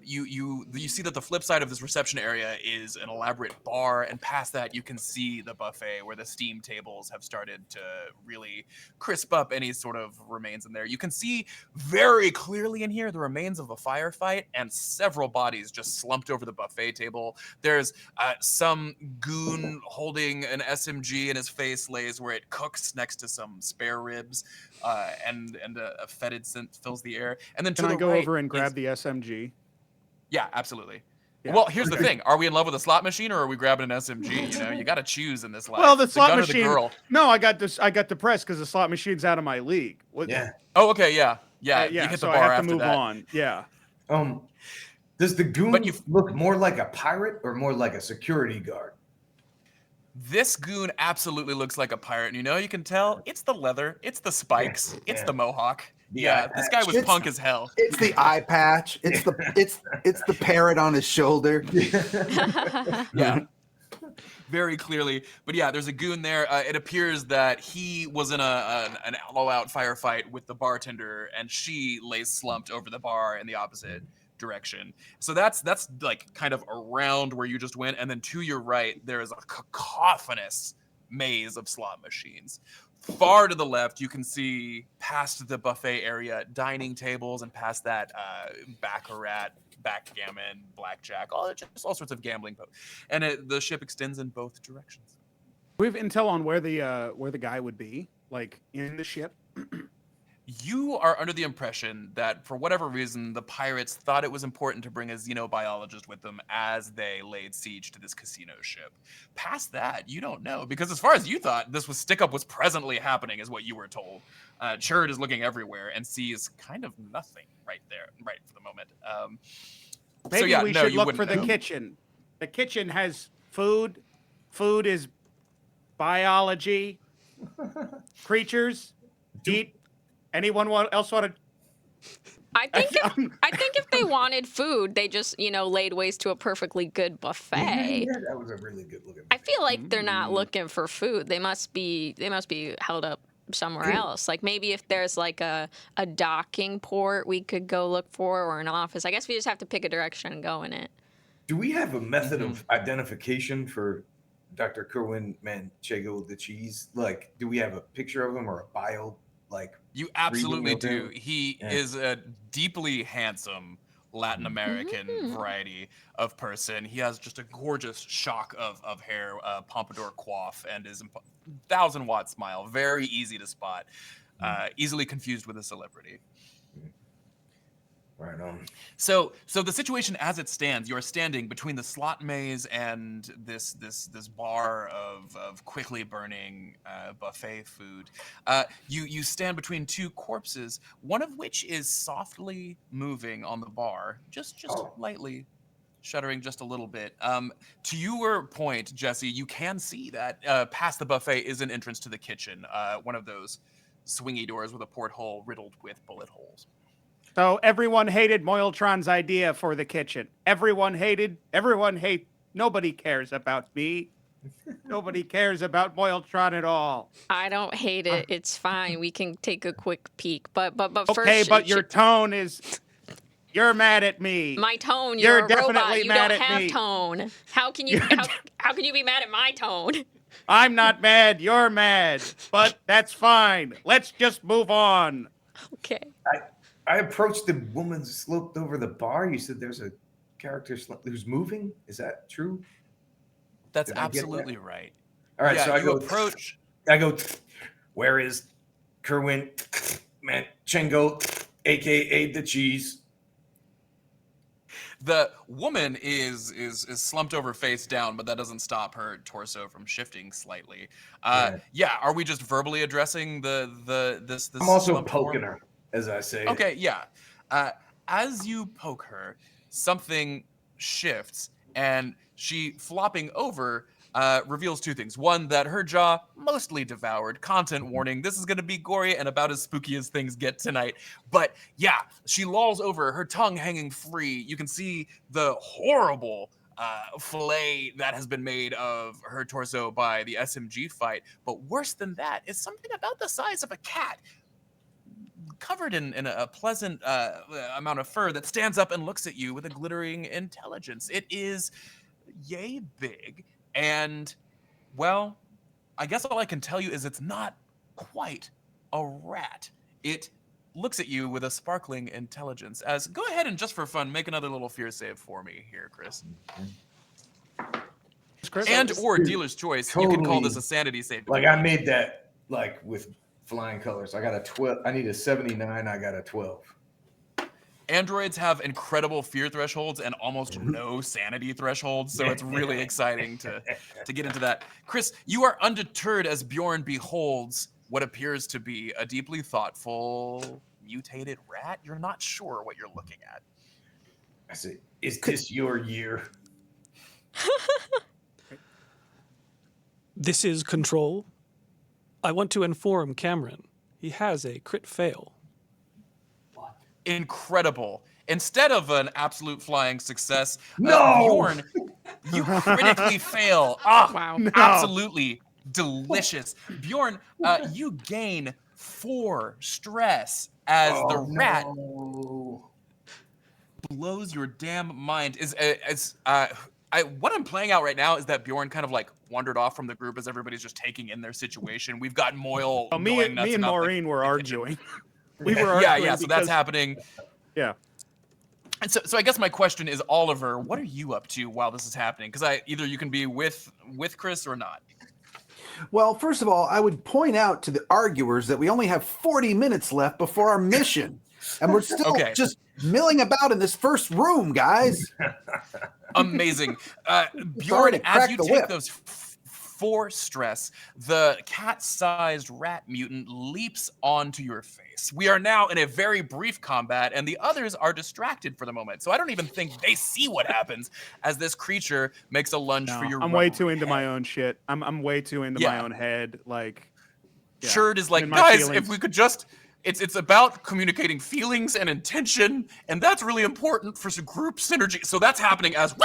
You see that the flip side of this reception area is an elaborate bar, and past that you can see the buffet where the steam tables have started to really crisp up any sort of remains in there. You can see very clearly in here the remains of a firefight and several bodies just slumped over the buffet table. There's some goon holding an SMG in his face lays where it cooks next to some spare ribs, and a fetid scent fills the air. And then Can to I the go right over and is- grab the SMG? Yeah, absolutely. Yeah. Well, here's the Okay. thing: are we in love with a slot machine, or are we grabbing an SMG? You know, you got to choose in this life. Well, the slot gun or machine. the girl. No, I got depressed because the slot machine's out of my league. What, Yeah. Oh, okay, yeah. You yeah. hit So the I bar have to after move that. on. Yeah. Does the goon But you- look more like a pirate or more like a security guard? This goon absolutely looks like a pirate. And you can tell it's the leather, it's the spikes, it's Yeah. the mohawk. The Yeah, eye this guy was patch. punk as hell. It's the eye patch. It's the parrot on his shoulder. Yeah. Very clearly. But yeah, there's a goon there. It appears that he was in an all-out firefight with the bartender, and she lays slumped over the bar in the opposite direction. So that's like kind of around where you just went, and then to your right, there is a cacophonous maze of slot machines. Far to the left, you can see past the buffet area, dining tables, and past that, baccarat, backgammon, blackjack, all sorts of gambling. And the ship extends in both directions. Do we have intel on where the guy would be, like in the ship? You are under the impression that, for whatever reason, the pirates thought it was important to bring a xenobiologist with them as they laid siege to this casino ship. Past that, you don't know, because as far as you thought, stick-up was presently happening, is what you were told. Churd is looking everywhere and sees kind of nothing right for the moment. Maybe we no, should you look wouldn't for the know. kitchen. The kitchen has food. Food is biology, creatures, eat. Anyone else want to? I think if they wanted food, they just laid waste to a perfectly good buffet. Yeah, that was a really good looking. I feel like they're not looking for food. They must be held up somewhere else. Like maybe if there's like a docking port we could go look for, or an office. I guess we just have to pick a direction and go in it. Do we have a method of identification for Dr. Kerwin Manchego the cheese? Like, do we have a picture of him or a bio? Like, You absolutely reading of do. him? He Yeah. is a deeply handsome Latin American variety of person. He has just a gorgeous shock of hair, pompadour coif, and his 1,000-watt smile. Very easy to spot. Easily confused with a celebrity. Right on. So the situation as it stands, you're standing between the slot maze and this bar of quickly burning buffet food. You stand between two corpses, one of which is softly moving on the bar, just lightly shuddering just a little bit. To your point, Jesse, you can see that past the buffet is an entrance to the kitchen, one of those swingy doors with a porthole riddled with bullet holes. So everyone hated Moiltron's idea for the kitchen. Everyone hate. Nobody cares about me. Nobody cares about Moiltron at all. I don't hate it. It's fine. We can take a quick peek. But first, Okay, but your tone is. You're mad at me. my tone. You're You're a robot. definitely You mad don't at have me. tone. How can you? How can you be mad at my tone? I'm not mad. You're mad. But that's fine. Let's just move on. Okay. I approached the woman sloped over the bar. You said there's a character who's moving. Is that true? That's Did I get that? absolutely right. All right, Yeah, so I you go approach. where is Kerwin Manchego, aka the cheese? The woman is slumped over face down, but that doesn't stop her torso from shifting slightly. Yeah, are we just verbally addressing this? I'm also slumped poking form? her, as I say. Okay, yeah. As you poke her, something shifts, and she, flopping over, reveals two things. One, that her jaw mostly devoured. Content warning, this is going to be gory and about as spooky as things get tonight. But yeah, she lolls over, her tongue hanging free. You can see the horrible fillet that has been made of her torso by the SMG fight. But worse than that is something about the size of a cat, covered in a pleasant amount of fur, that stands up and looks at you with a glittering intelligence. It is yay big, and, well, I guess all I can tell you is it's not quite a rat. It looks at you with a sparkling intelligence. Go ahead and, just for fun, make another little fear save for me here, Chris. And or dealer's choice, you can call this a sanity save. Like, I made that like with flying colors. I got a 12. I need a 79. I got a 12. Androids have incredible fear thresholds and almost no sanity thresholds, so it's really exciting to get into that. Chris, you are undeterred as Bjorn beholds what appears to be a deeply thoughtful, mutated rat. You're not sure what you're looking at. I say, is this your year? This is Control. I want to inform Cameron. He has a crit fail. Incredible. Instead of an absolute flying success, No! Bjorn, you critically fail. Ah, Wow. No. absolutely delicious. Bjorn, you gain 4 stress as the rat blows your damn mind. What I'm playing out right now is that Bjorn kind of like wandered off from the group as everybody's just taking in their situation. We've got Moyle Oh, going nuts me and about Maureen were the kitchen. arguing. We were arguing. Yeah, so that's because- happening. Yeah. And so I guess my question is, Oliver, what are you up to while this is happening? Because either you can be with Chris or not. Well, first of all, I would point out to the arguers that we only have 40 minutes left before our mission. And we're still Okay. just milling about in this first room, guys. Amazing. Sorry Bjorn, to as crack you the take whip. those 4 stress, the cat-sized rat mutant leaps onto your face. We are now in a very brief combat, and the others are distracted for the moment. So I don't even think they see what happens as this creature makes a lunge for No, your I'm way rubbery too into my head. own shit. I'm way too into my own head. Like, yeah, Churd is I'm in like, my guys, if feelings. we could just, it's about communicating feelings and intention, and that's really important for some group synergy. So that's happening as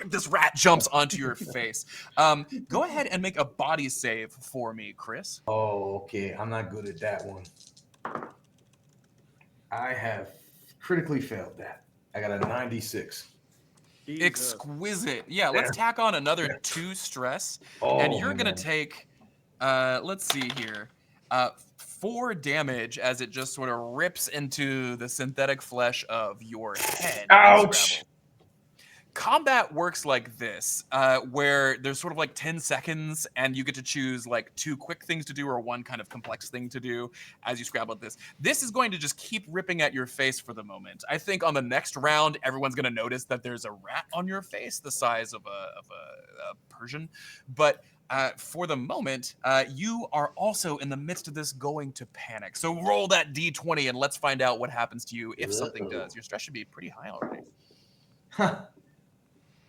this rat jumps onto your face. Go ahead and make a body save for me, Chris. Oh, okay. I'm not good at that one. I have critically failed that. I got a 96. Jesus. Exquisite. Yeah, let's tack on another 2 stress, and Oh, you're gonna man. take, let's see here, 4 damage as it just sort of rips into the synthetic flesh of your head. Ouch! Scrabble. Combat works like this, where there's sort of like 10 seconds, and you get to choose like 2 quick things to do or 1 kind of complex thing to do as you scrabble at this. This is going to just keep ripping at your face for the moment. I think on the next round, everyone's going to notice that there's a rat on your face the size of a Persian. But for the moment, you are also in the midst of this going to panic. So roll that d20 and let's find out what happens to you if something does. Your stress should be pretty high already. Huh.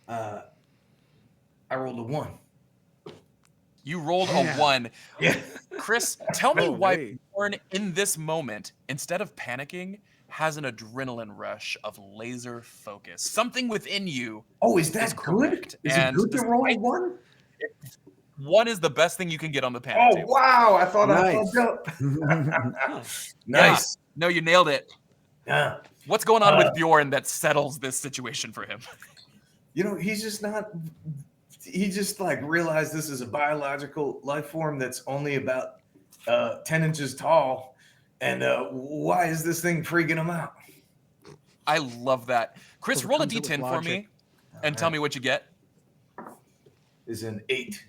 I rolled a 1. You rolled Yeah. a 1. Yeah. Chris, tell me Holy. why Bjorn, in this moment, instead of panicking, has an adrenaline rush of laser focus. Something within you Oh, is is that correct. good? Is it And good to roll a despite 1? 1 is the best thing you can get on the panic Oh, table. wow. I thought I Nice. fucked up. Yeah. Nice. No, you nailed it. Yeah. What's going on with Bjorn that settles this situation for him? You know, he's just not. He just like realized this is a biological life form that's only about 10 inches tall, and why is this thing freaking him out? I love that. Chris, roll a Overcomes it with d10 for logic. me and tell me what you get. Is an 8.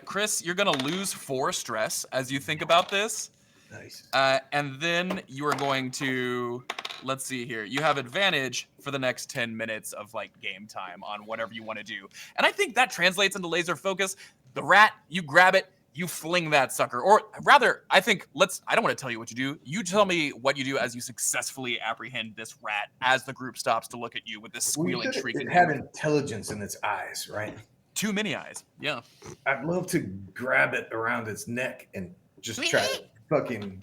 Chris, you're going to lose 4 stress as you think about this. Nice. And then you are going to, let's see here. You have advantage for the next 10 minutes of like game time on whatever you want to do. And I think that translates into laser focus. The rat, you grab it, you fling that sucker. Or rather, I think I don't want to tell you what you do. You tell me what you do as you successfully apprehend this rat as the group stops to look at you with this squealing, shrieking. It had intelligence in its eyes, right? Too many eyes. Yeah. I'd love to grab it around its neck and just try to fucking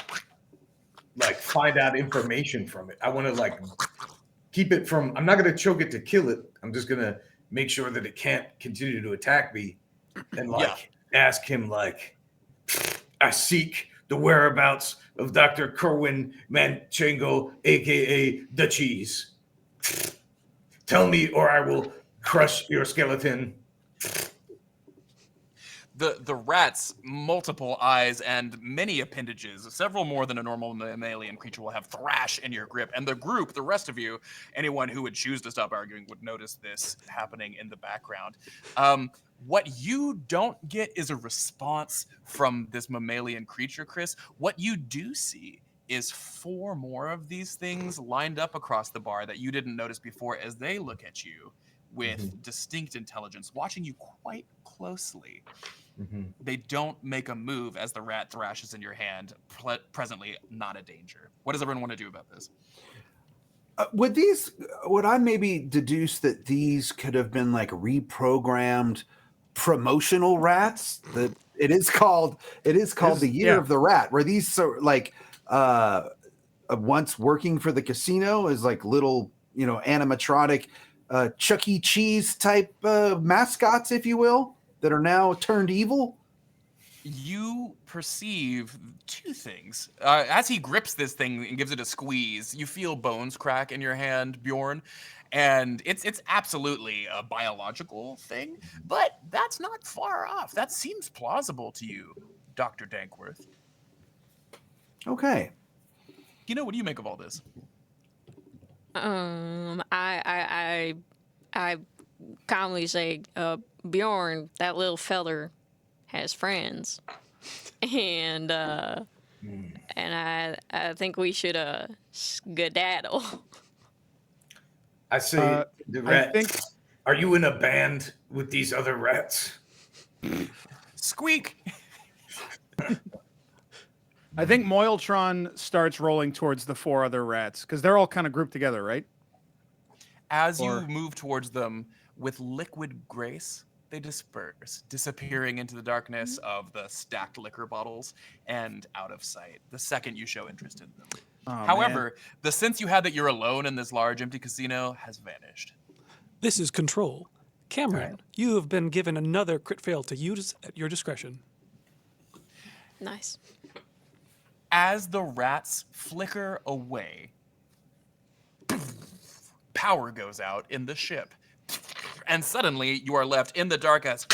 like find out information from it. I want to like keep it from. I'm not going to choke it to kill it. I'm just going to make sure that it can't continue to attack me, and like ask him like, I seek the whereabouts of Dr. Kerwin Manchengo, aka the Cheese. Tell me, or I will crush your skeleton. The rat's multiple eyes and many appendages, several more than a normal mammalian creature, will have thrash in your grip. And the group, the rest of you, anyone who would choose to stop arguing would notice this happening in the background. What you don't get is a response from this mammalian creature, Chris. What you do see is 4 more of these things lined up across the bar that you didn't notice before as they look at you with distinct intelligence, watching you quite closely. They don't make a move as the rat thrashes in your hand, presently not a danger. What does everyone want to do about this? Would I maybe deduce that these could have been like reprogrammed promotional rats? That it is called the Year of the Rat, where these sort like once working for the casino as like little, animatronic Chuck E. Cheese type mascots, if you will, that are now turned evil. You perceive 2 things. As he grips this thing and gives it a squeeze, you feel bones crack in your hand, Bjorn. And it's absolutely a biological thing, but that's not far off. That seems plausible to you, Dr. Dankworth. Okay. What do you make of all this? I calmly say, Bjorn, that little feller has friends, and I think we should skedaddle. I say the rat. I think Are you in a band with these other rats? Squeak. I think Moiltron starts rolling towards the 4 other rats because they're all kind of grouped together, right? As Or- you move towards them with liquid grace, they disperse, disappearing into the darkness of the stacked liquor bottles and out of sight the second you show interest in them. Oh, However, the sense you had that you're alone in this large empty casino has vanished. This is Control. Cameron, you have been given another crit fail to use at your discretion. Nice. As the rats flicker away, power goes out in the ship. And suddenly you are left in the dark as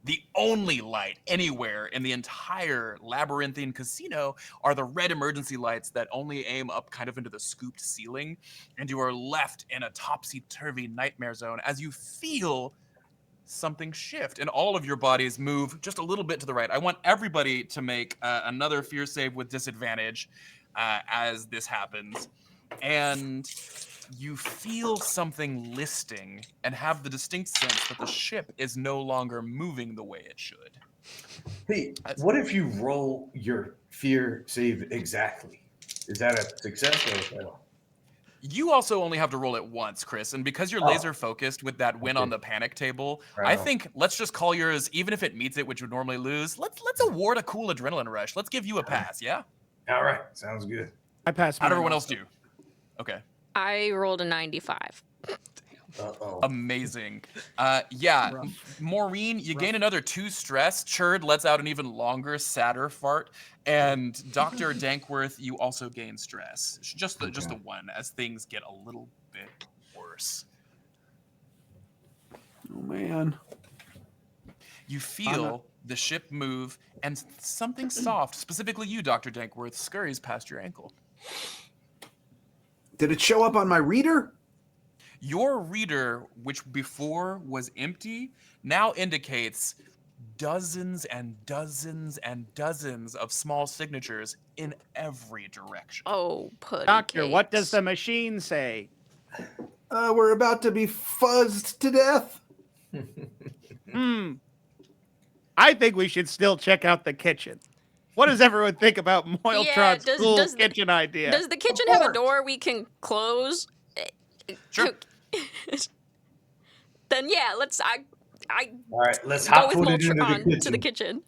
the only light anywhere in the entire labyrinthine casino are the red emergency lights that only aim up kind of into the scooped ceiling. And you are left in a topsy-turvy nightmare zone as you feel something shift and all of your bodies move just a little bit to the right. I want everybody to make another fear save with disadvantage as this happens. And you feel something listing and have the distinct sense that the ship is no longer moving the way it should. Hey, what if you roll your fear save exactly? Is that a success or a fail? You also only have to roll it once, Chris, and because you're laser focused with that win on the panic table, I think let's just call yours, even if it meets it, which would normally lose. Let's award a cool adrenaline rush. Let's give you a pass, yeah? All right, sounds good. I passed. How'd mine everyone else also. do? Okay. I rolled a 95. Uh-oh. Amazing. Yeah, Maureen, you gain another 2 stress. Churd lets out an even longer, sadder fart. And Dr. Dankworth, you also gain stress. Just the 1 as things get a little bit worse. Oh man. You feel the ship move and something soft, specifically you, Dr. Dankworth, scurries past your ankle. Did it show up on my reader? Your reader, which before was empty, now indicates dozens and dozens and dozens of small signatures in every direction. Oh, put Doctor, what does the machine say? We're about to be fuzzed to death. I think we should still check out the kitchen. What does everyone think about Moiltron's cool kitchen idea? Does the kitchen have a door we can close? Sure. Then yeah, let's. All right, let's go hop with foot it into the Moltron kitchen. to the kitchen.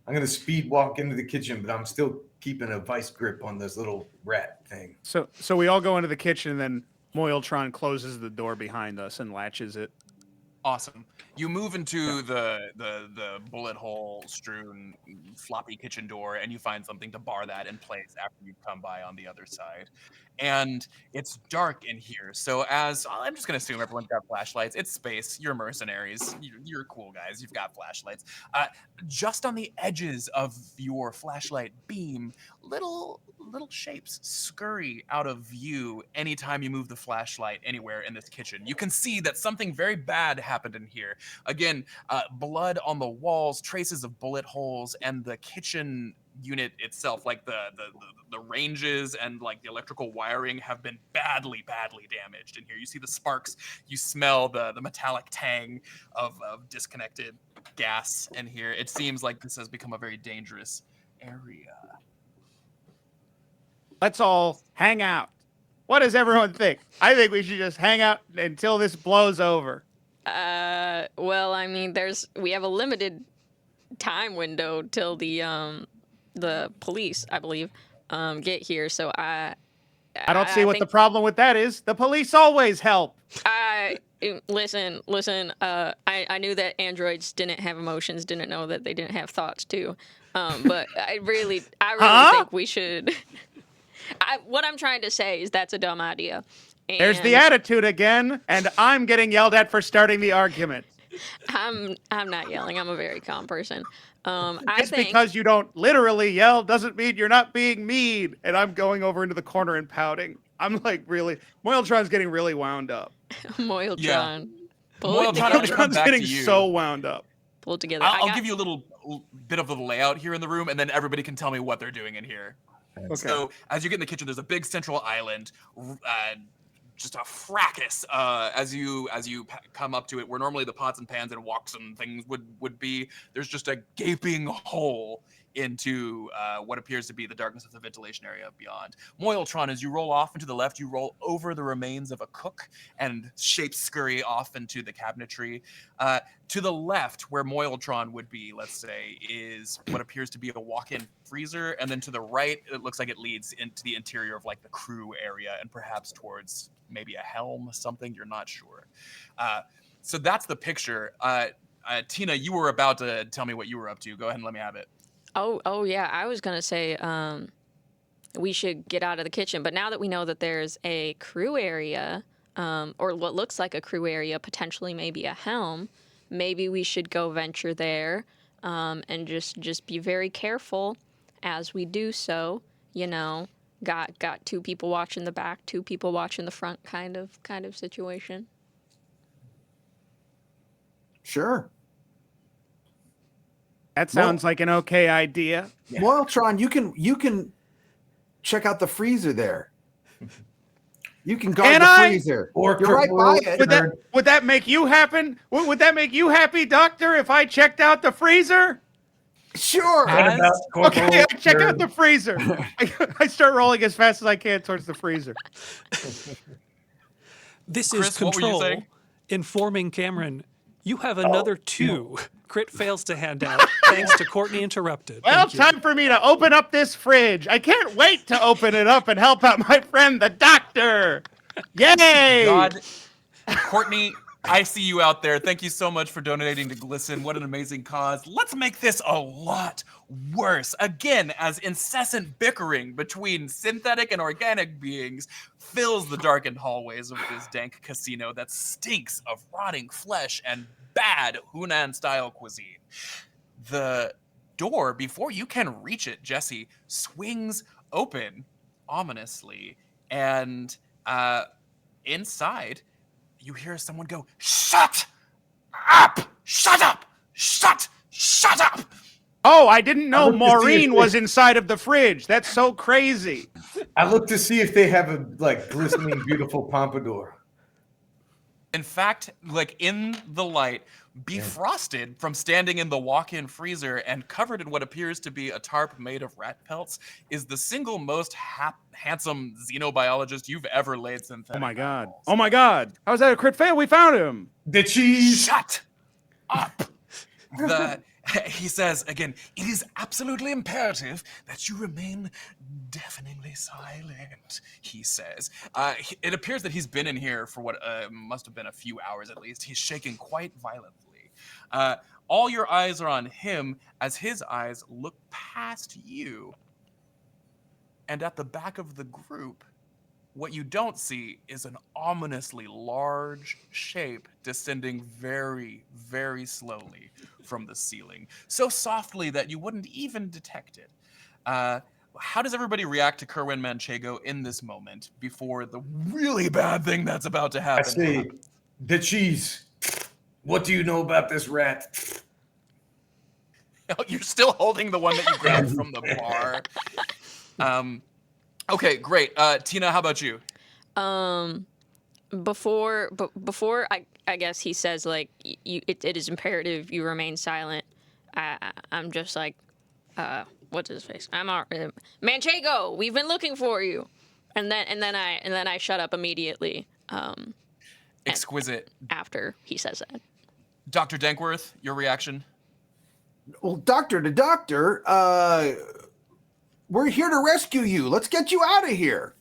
I'm gonna speed walk into the kitchen, but I'm still keeping a vice grip on this little rat thing. So we all go into the kitchen, and then Moiltron closes the door behind us and latches it. Awesome. You move into the bullet hole strewn floppy kitchen door and you find something to bar that in place after you come by on the other side. And it's dark in here. So I'm just going to assume everyone's got flashlights. It's space. You're mercenaries. You're cool guys. You've got flashlights. Just on the edges of your flashlight beam, little shapes scurry out of view anytime you move the flashlight anywhere in this kitchen. You can see that something very bad happened in here. Again, blood on the walls, traces of bullet holes, and the kitchen unit itself, like the ranges and like the electrical wiring have been badly damaged in here. You see the sparks, you smell the metallic tang of disconnected gas in here. It seems like this has become a very dangerous area. Let's all hang out. What does everyone think? I think we should just hang out until this blows over. Well, I mean, we have a limited time window till the police, I believe, get here. So I don't see what the problem with that is. The police always help. Listen. I knew that androids didn't have emotions, didn't know that they didn't have thoughts too. But I really think we should. What I'm trying to say is that's a dumb idea. And There's the attitude again, and I'm getting yelled at for starting the argument. I'm not yelling. I'm a very calm person. Just because you don't literally yell doesn't mean you're not being mean. And I'm going over into the corner and pouting. I'm like Moiltron's getting really wound up. Moiltron. Yeah. Pull I'm gonna come Moiltron's back to getting you. so wound up. Pull it together. I'll give you a little bit of the layout here in the room, and then everybody can tell me what they're doing in here. Okay. So as you get in the kitchen, there's a big central island, just a fracas as you come up to it, where normally the pots and pans and woks and things would be. There's just a gaping hole into what appears to be the darkness of the ventilation area beyond. Moiltron, as you roll off into the left, you roll over the remains of a cook, and shapes scurry off into the cabinetry. To the left, where Moiltron would be, let's say, is what appears to be a walk-in freezer, and then to the right, it looks like it leads into the interior of like the crew area, and perhaps towards maybe a helm, something, you're not sure. So that's the picture. Tina, you were about to tell me what you were up to. Go ahead and let me have it. Oh yeah. I was gonna say we should get out of the kitchen, but now that we know that there's a crew area, or what looks like a crew area, potentially maybe a helm, maybe we should go venture there, and just be very careful as we do so. You know, got 2 people watching the back, 2 people watching the front, kind of situation. Sure. That sounds like an okay idea. Moiltron, you can check out the freezer there. You can guard Can the I? freezer. Or You're right by it. Would that make you happen? Would that make you happy, Doctor, if I checked out the freezer? Sure. Okay, I check out the freezer. I start rolling as fast as I can towards the freezer. This Chris, is what were you control saying? informing Cameron. You have another 2. Crit fails to hand out, thanks to Courtney Interrupted. Well, Thank you. time for me to open up this fridge. I can't wait to open it up and help out my friend, the doctor. Yay! God, Courtney, I see you out there. Thank you so much for donating to GLSEN. What an amazing cause. Let's make this a lot worse. Again, as incessant bickering between synthetic and organic beings fills the darkened hallways of this dank casino that stinks of rotting flesh and bad Hunan-style cuisine. The door, before you can reach it, Jesse, swings open ominously, and inside, you hear someone go, "Shut up! Shut up! Shut up!" Oh, I didn't know looked to see if Maureen they- was inside of the fridge. That's so crazy. I look to see if they have a like glistening, beautiful pompadour. In fact, like in the light, befrosted from standing in the walk-in freezer and covered in what appears to be a tarp made of rat pelts, is the single most handsome xenobiologist you've ever laid synthetic. Oh my god. eyeballs. Oh my god. How's that a crit fail? We found him. The cheese. Shut up! He says again, "It is absolutely imperative that you remain deafeningly silent," he says. It appears that he's been in here for what must have been a few hours at least. He's shaking quite violently. All your eyes are on him as his eyes look past you. And at the back of the group, what you don't see is an ominously large shape descending very, very slowly from the ceiling. So softly that you wouldn't even detect it. How does everybody react to Kerwin Manchego in this moment before the really bad thing that's about to I happen? say, the cheese. What do you know about this rat? You're still holding the one that you grabbed from the bar. Okay, great. Tina, how about you? Before I guess he says like it is imperative you remain silent. I'm just like, what's his face? I'm Manchego. We've been looking for you, and then I shut up immediately. Exquisite. After he says that. Dr. Dankworth, your reaction? Well, doctor to doctor, we're here to rescue you. Let's get you out of here.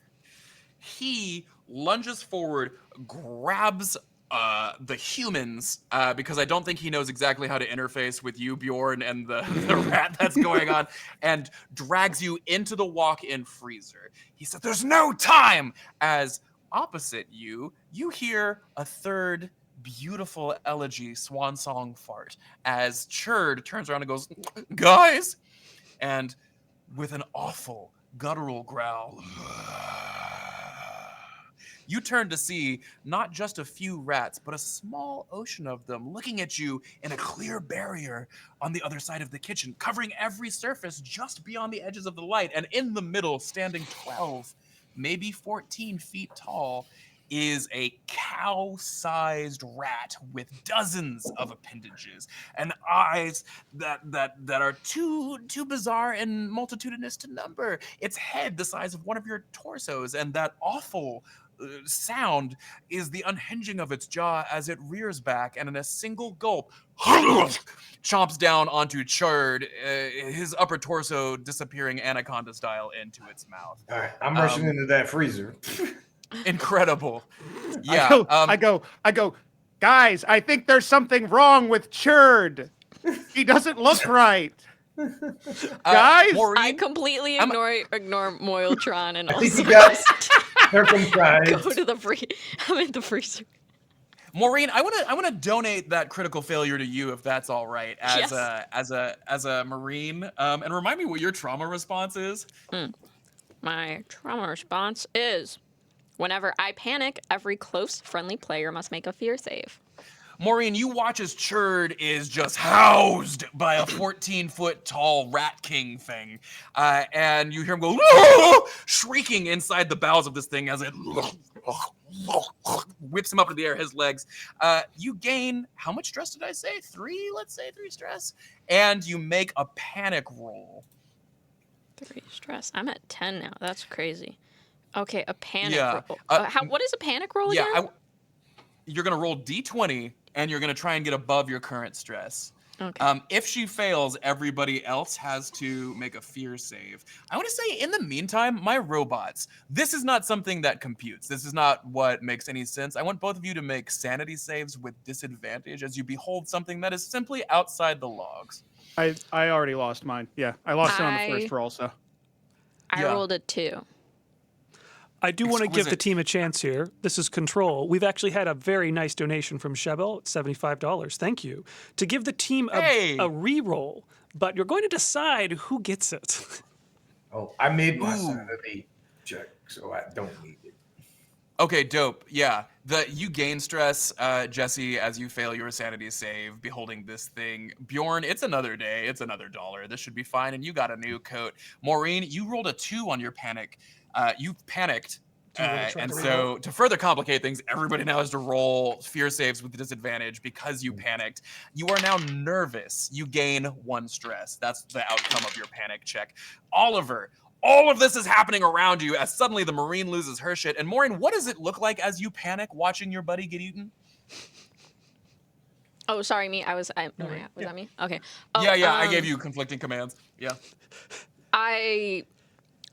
He lunges forward, grabs the humans, because I don't think he knows exactly how to interface with you, Bjorn, and the rat that's going on, and drags you into the walk-in freezer. He said, "There's no time!" As opposite you hear a third beautiful elegy swan song fart as Churd turns around and goes, "Guys!" And with an awful guttural growl, you turn to see not just a few rats, but a small ocean of them looking at you in a clear barrier on the other side of the kitchen, covering every surface just beyond the edges of the light. And in the middle, standing 12, maybe 14 feet tall, is a cow-sized rat with dozens of appendages and eyes that are too bizarre and multitudinous to number. Its head the size of one of your torsos, and that awful sound is the unhinging of its jaw as it rears back and in a single gulp chomps down onto Churd, his upper torso disappearing anaconda style into its mouth. All right, I'm rushing into that freezer. Incredible. Yeah. I go, guys, I think there's something wrong with Churd. He doesn't look right. Guys, Maureen, I completely ignore Moiltron and I also think you got just circumcised. go to the I'm in the freezer. Maureen, I want to donate that critical failure to you if that's all right, as Yes. as a Marine. And remind me what your trauma response is. My trauma response is, whenever I panic, every close, friendly player must make a fear save. Maureen, you watch as Churd is just housed by a 14-foot tall rat king thing, and you hear him go shrieking inside the bowels of this thing as it whips him up into the air, his legs. You gain, how much stress did I say? 3, let's say 3 stress. And you make a panic roll. 3 stress. I'm at 10 now. That's crazy. Okay, a panic Yeah, roll. What is a panic roll Yeah, again? you're going to roll D20, and you're going to try and get above your current stress. Okay. If she fails, everybody else has to make a fear save. I want to say, in the meantime, my robots, this is not something that computes. This is not what makes any sense. I want both of you to make sanity saves with disadvantage as you behold something that is simply outside the logs. I already lost mine. Yeah, I lost it on the first I- roll, so. I yeah. rolled a 2. I do want to give the Exquisite. team a chance here. This is Control. We've actually had a very nice donation from Shebel, $75. Thank you. To give the team Hey! a re-roll, but you're going to decide who gets it. Oh, I made my Ooh. sanity check, so I don't need it. Okay, dope. Yeah, you gain stress, Jesse, as you fail your sanity save, beholding this thing. Bjorn, it's another day. It's another $1. This should be fine, and you got a new coat. Maureen, you rolled a 2 on your panic. You panicked, you wanna try and to so to further complicate things, everybody now has to roll fear saves with disadvantage because you panicked. You are now nervous. You gain 1 stress. That's the outcome of your panic check. Oliver, all of this is happening around you as suddenly the Marine loses her shit. And Maureen, what does it look like as you panic watching your buddy get eaten? Oh, sorry, me. Was that me? Okay. Oh, Yeah, I gave you conflicting commands. Yeah.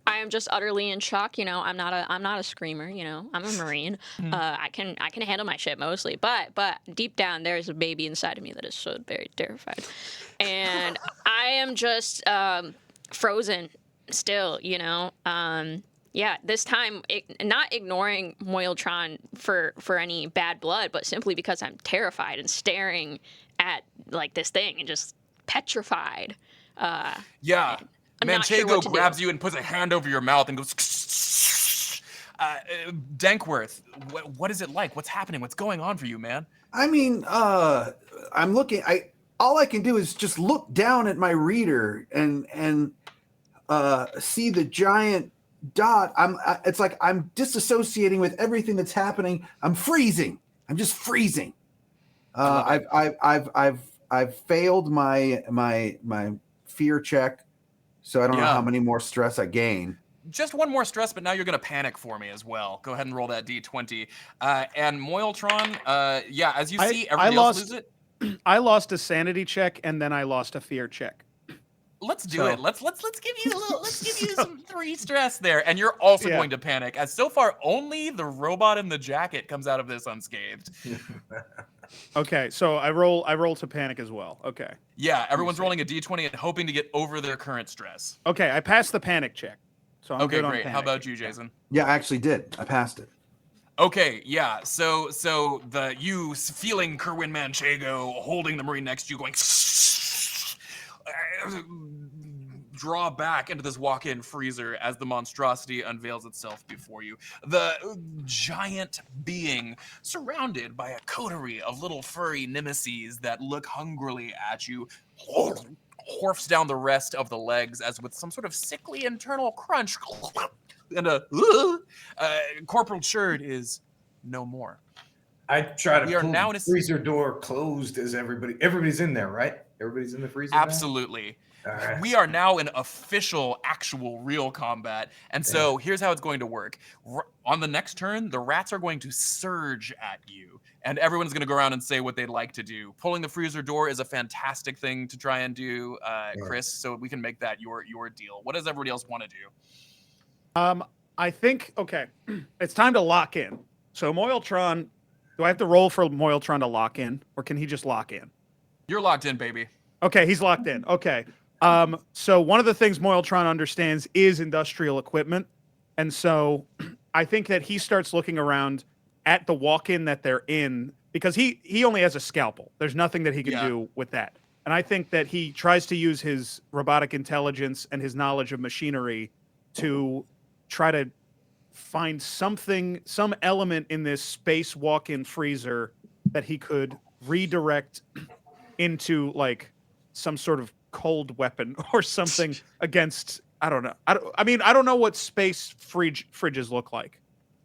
I am just utterly in shock. You know, I'm not a screamer. You know, I'm a Marine. I can handle my shit mostly, but deep down there's a baby inside of me that is so very terrified, and I am just frozen still. You know, yeah. This time, not ignoring Moiltron for any bad blood, but simply because I'm terrified and staring at like this thing and just petrified. Yeah. I'm not sure Manchego what to do. grabs you and puts a hand over your mouth and goes. Dankworth, what is it like? What's happening? What's going on for you, man? I mean, I'm looking. All I can do is just look down at my reader and see the giant dot. It's like I'm disassociating with everything that's happening. I'm freezing. I'm just freezing. I've failed my fear check, so I don't know Yeah. how many more stress I gain. Just 1 more stress, but now you're going to panic for me as well. Go ahead and roll that D20. And Moiltron, yeah, as you see, everybody else lose it. I lost a sanity check and then I lost a fear check. Let's do So- it. Let's give you a little. Let's give you some 3 stress there, and you're also Yeah. going to panic. As so far, only the robot in the jacket comes out of this unscathed. Okay, so I roll to panic as well. Okay. Yeah, everyone's rolling a D20 and hoping to get over their current stress. Okay, I passed the panic check. So I'm Okay, good on great. How panic. about you, Jason? Yeah, I actually did. I passed it. Okay, yeah. So you feeling Kerwin Manchego holding the Marine next to you, going draw back into this walk-in freezer as the monstrosity unveils itself before you. The giant being surrounded by a coterie of little furry nemeses that look hungrily at you, horfs down the rest of the legs as with some sort of sickly internal crunch and Corporal Churd is no more. I try to We are pull now the in a freezer door closed as everybody's in there, right? Everybody's in the freezer now? Absolutely. All right. We are now in official, actual, real combat. And so here's how it's going to work. On the next turn, the rats are going to surge at you, and everyone's going to go around and say what they'd like to do. Pulling the freezer door is a fantastic thing to try and do, Chris, so we can make that your deal. What does everybody else want to do? I think, okay, it's time to lock in. So Moiltron, do I have to roll for Moiltron to lock in, or can he just lock in? You're locked in, baby. Okay, he's locked in. Okay. So one of the things Moiltron understands is industrial equipment. And so I think that he starts looking around at the walk-in that they're in, because he only has a scalpel. There's nothing that he can do with that. And I think that he tries to use his robotic intelligence and his knowledge of machinery to try to find something, some element in this space walk-in freezer that he could redirect into like some sort of cold weapon or something against, I don't know. I mean, I don't know what space fridges look like,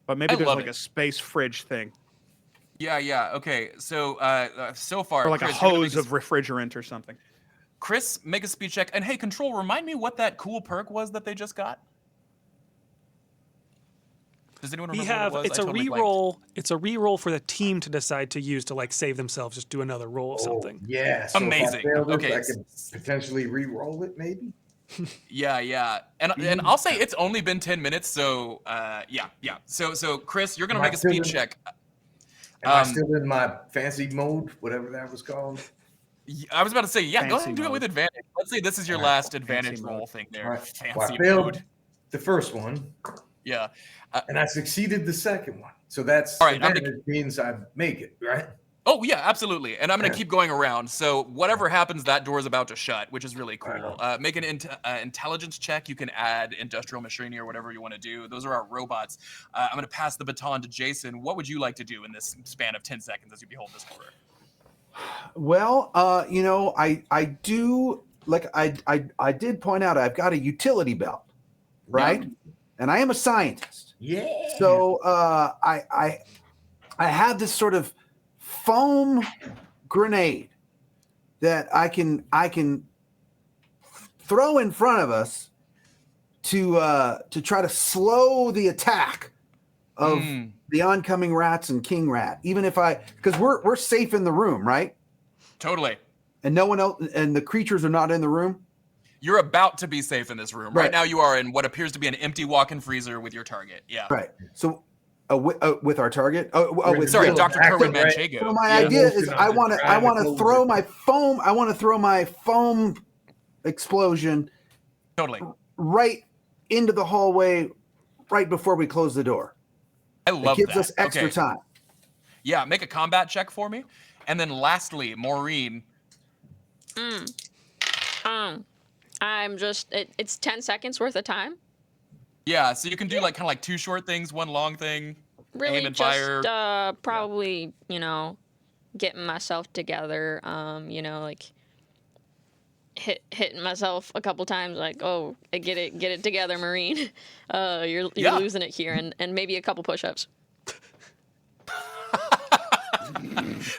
but maybe there's like a space fridge thing. Yeah. Okay. So so far, Or like Chris, a hose of refrigerant or something. Chris, make a speed check. And hey, Control, remind me what that cool perk was that they just got. Does anyone remember what it was? It's a reroll. It's a reroll for the team to decide to use to like save themselves. Just do another roll of something. Yeah. So Amazing. Okay. I can potentially re-roll it, maybe. Yeah. And I'll say it's only been 10 minutes, so yeah. So Chris, you're gonna make a speed check. Am I still in my fancy mode, whatever that was called? I was about to say, yeah, Fancy go ahead and do it mode. with advantage. Let's say this is your last advantage Fancy roll mode. thing there. All right. Fancy Well, I failed mode. the first one, Yeah. and I succeeded the second one. So that's All right, advantage means I make it, right? Oh yeah, absolutely. And I'm gonna keep going around. So whatever happens, that door is about to shut, which is really cool. Make an intelligence check. You can add industrial machinery or whatever you want to do. Those are our robots. I'm gonna pass the baton to Jason. What would you like to do in this span of 10 seconds as you behold this horror? Well, you know, I do like I did point out I've got a utility belt, right? And I am a scientist. Yeah. So I have this sort of foam grenade that I can throw in front of us to try to slow the attack of the oncoming rats and king rat. Even if because we're safe in the room, right? Totally. And no one else, and the creatures are not in the room. You're about to be safe in this room. Right now, you are in what appears to be an empty walk-in freezer with your target. Yeah. Right. So with our target. Sorry, Dr. Kerwin right? Manchego. So my idea is I want to throw my foam. I want to throw my foam explosion Totally. right into the hallway right before we close the door. I love It gives that. us extra time. Yeah, make a combat check for me. And then lastly, Maureen. I'm just it's 10 seconds worth of time. Yeah, so you can do kind of like two short things, one long thing. Really aim and just fire. probably, getting myself together, like hitting myself a couple times like, oh, get it together, Marine. You're losing it here, and maybe a couple push-ups.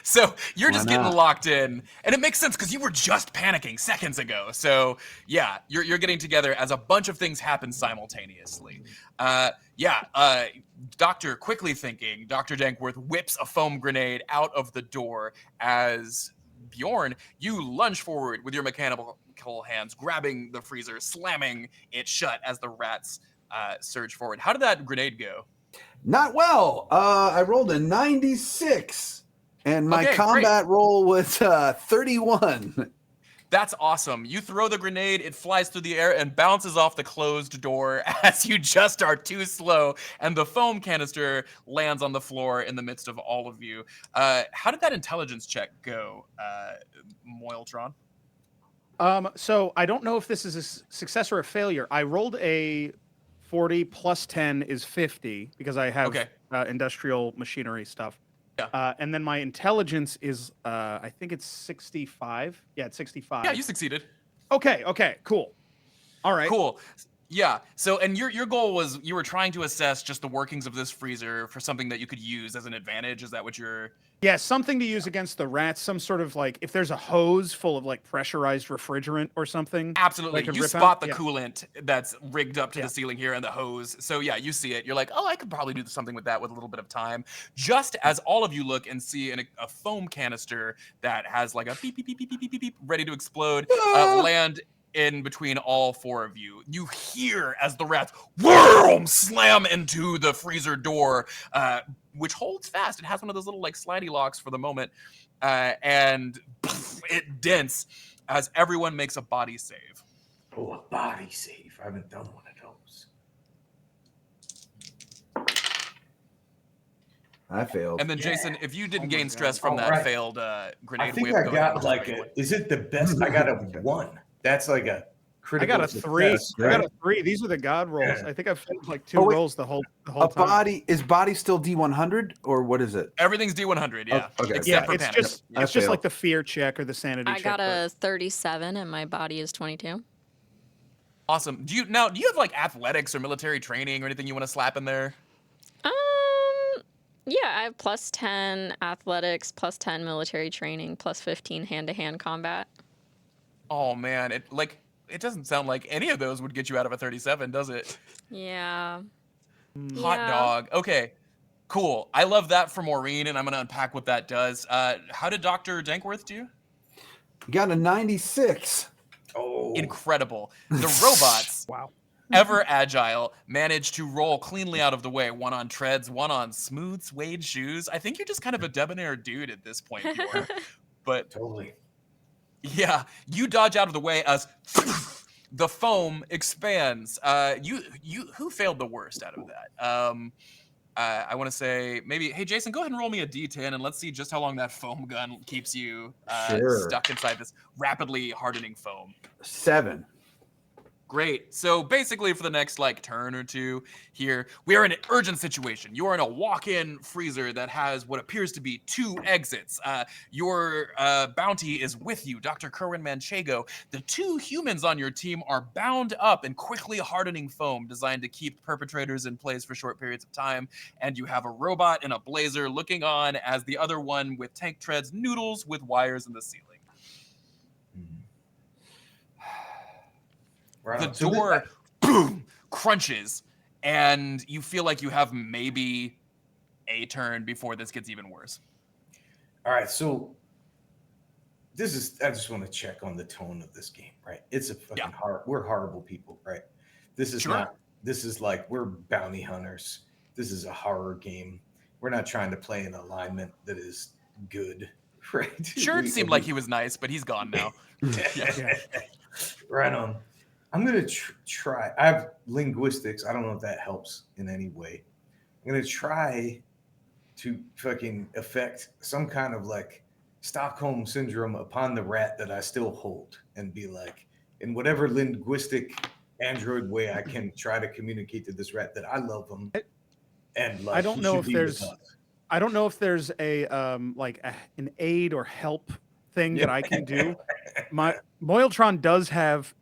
So you're just getting locked in, and it makes sense because you were just panicking seconds ago. So yeah, you're getting together as a bunch of things happen simultaneously. Doctor, quickly thinking, Dr. Dankworth whips a foam grenade out of the door as Bjorn, you lunge forward with your mechanical hands, grabbing the freezer, slamming it shut as the rats surge forward. How did that grenade go? Not well. I rolled a 96. And my combat roll was 31. That's awesome. You throw the grenade, it flies through the air and bounces off the closed door as you just are too slow, and the foam canister lands on the floor in the midst of all of you. How did that intelligence check go, Moiltron? So I don't know if this is a success or a failure. I rolled a 40 plus 10 is 50 because I have industrial machinery stuff. Yeah. And then my intelligence is, I think it's 65. Yeah, it's 65. Yeah, you succeeded. Okay, cool. All right. Cool. Yeah. So, and your goal was you were trying to assess just the workings of this freezer for something that you could use as an advantage. Is that what you're? Yeah, something to use against the rats. Some sort of like if there's a hose full of like pressurized refrigerant or something. Absolutely. That could You rip spot out. the Yeah. coolant that's rigged up to Yeah. the ceiling here and the hose. So yeah, you see it. You're like, oh, I could probably do something with that with a little bit of time. Just as all of you look and see a foam canister that has like a beep, beep, beep, beep, beep, beep, beep, beep, ready to explode land in between all four of you. You hear as the rats whirl, slam into the freezer door, which holds fast. It has one of those little like slidey locks for the moment. And it dents as everyone makes a body save. Oh, a body save. I haven't done one of those. I failed. And then Jason, if you didn't gain God. stress from that Alright. failed grenade I think whip, I go ahead got and like roll a. one. Is it the best? I got a 1. That's like a I critical. got a 3. success, I got right? a 3. These are the god rolls. Yeah. I think I've failed like 2 Oh, wait. rolls the whole A time. body still D100 or what is it? Everything's D100, yeah. okay. Except Yeah, for it's panic. just Yeah. it's just failed. like the fear check or the sanity I check. got a 37 and my body is 22. Awesome. Do you have like athletics or military training or anything you want to slap in there? Yeah, I have plus 10 athletics, plus 10 military training, plus 15 hand-to-hand combat. Oh man, it doesn't sound like any of those would get you out of a 37, does it? Yeah. Hot Yeah. dog. Okay. Cool. I love that for Maureen, and I'm gonna unpack what that does. How did Dr. Dankworth do? You got a 96. Oh, Incredible. The robots, Wow. ever agile, managed to roll cleanly out of the way. One on treads, one on smooth suede shoes. I think you're just kind of a debonair dude at this point, Bjorn. But totally. yeah, you dodge out of the way as the foam expands. Who failed the worst out of that? I want to say maybe, hey Jason, go ahead and roll me a D10 and let's see just how long that foam gun keeps you Sure. stuck inside this rapidly hardening foam. 7. Great. So basically for the next like turn or two here, we are in an urgent situation. You are in a walk-in freezer that has what appears to be 2 exits. Your bounty is with you, Dr. Kerwin Manchego. The 2 humans on your team are bound up in quickly hardening foam designed to keep perpetrators in place for short periods of time. And you have a robot in a blazer looking on as the other one with tank treads noodles with wires in the ceiling. Right The on. So door boom crunches and you feel like you have maybe a turn before this gets even worse. all right, so this is. I just want to check on the tone of this game, right? It's a fucking hard. We're horrible people, right? This is Sure. not. This is like we're bounty hunters. This is a horror game. We're not trying to play an alignment that is good, right? Sure, it seemed like he was nice, but he's gone now. Yeah. Right on. I'm gonna try. I have linguistics. I don't know if that helps in any way. I'm gonna try to fucking affect some kind of like Stockholm syndrome upon the rat that I still hold, and be like, in whatever linguistic android way I can try to communicate to this rat that I love him. And like, I don't he know should if be with there's us. I don't know if there's a an aid or help thing that I can do. My Moiltron does have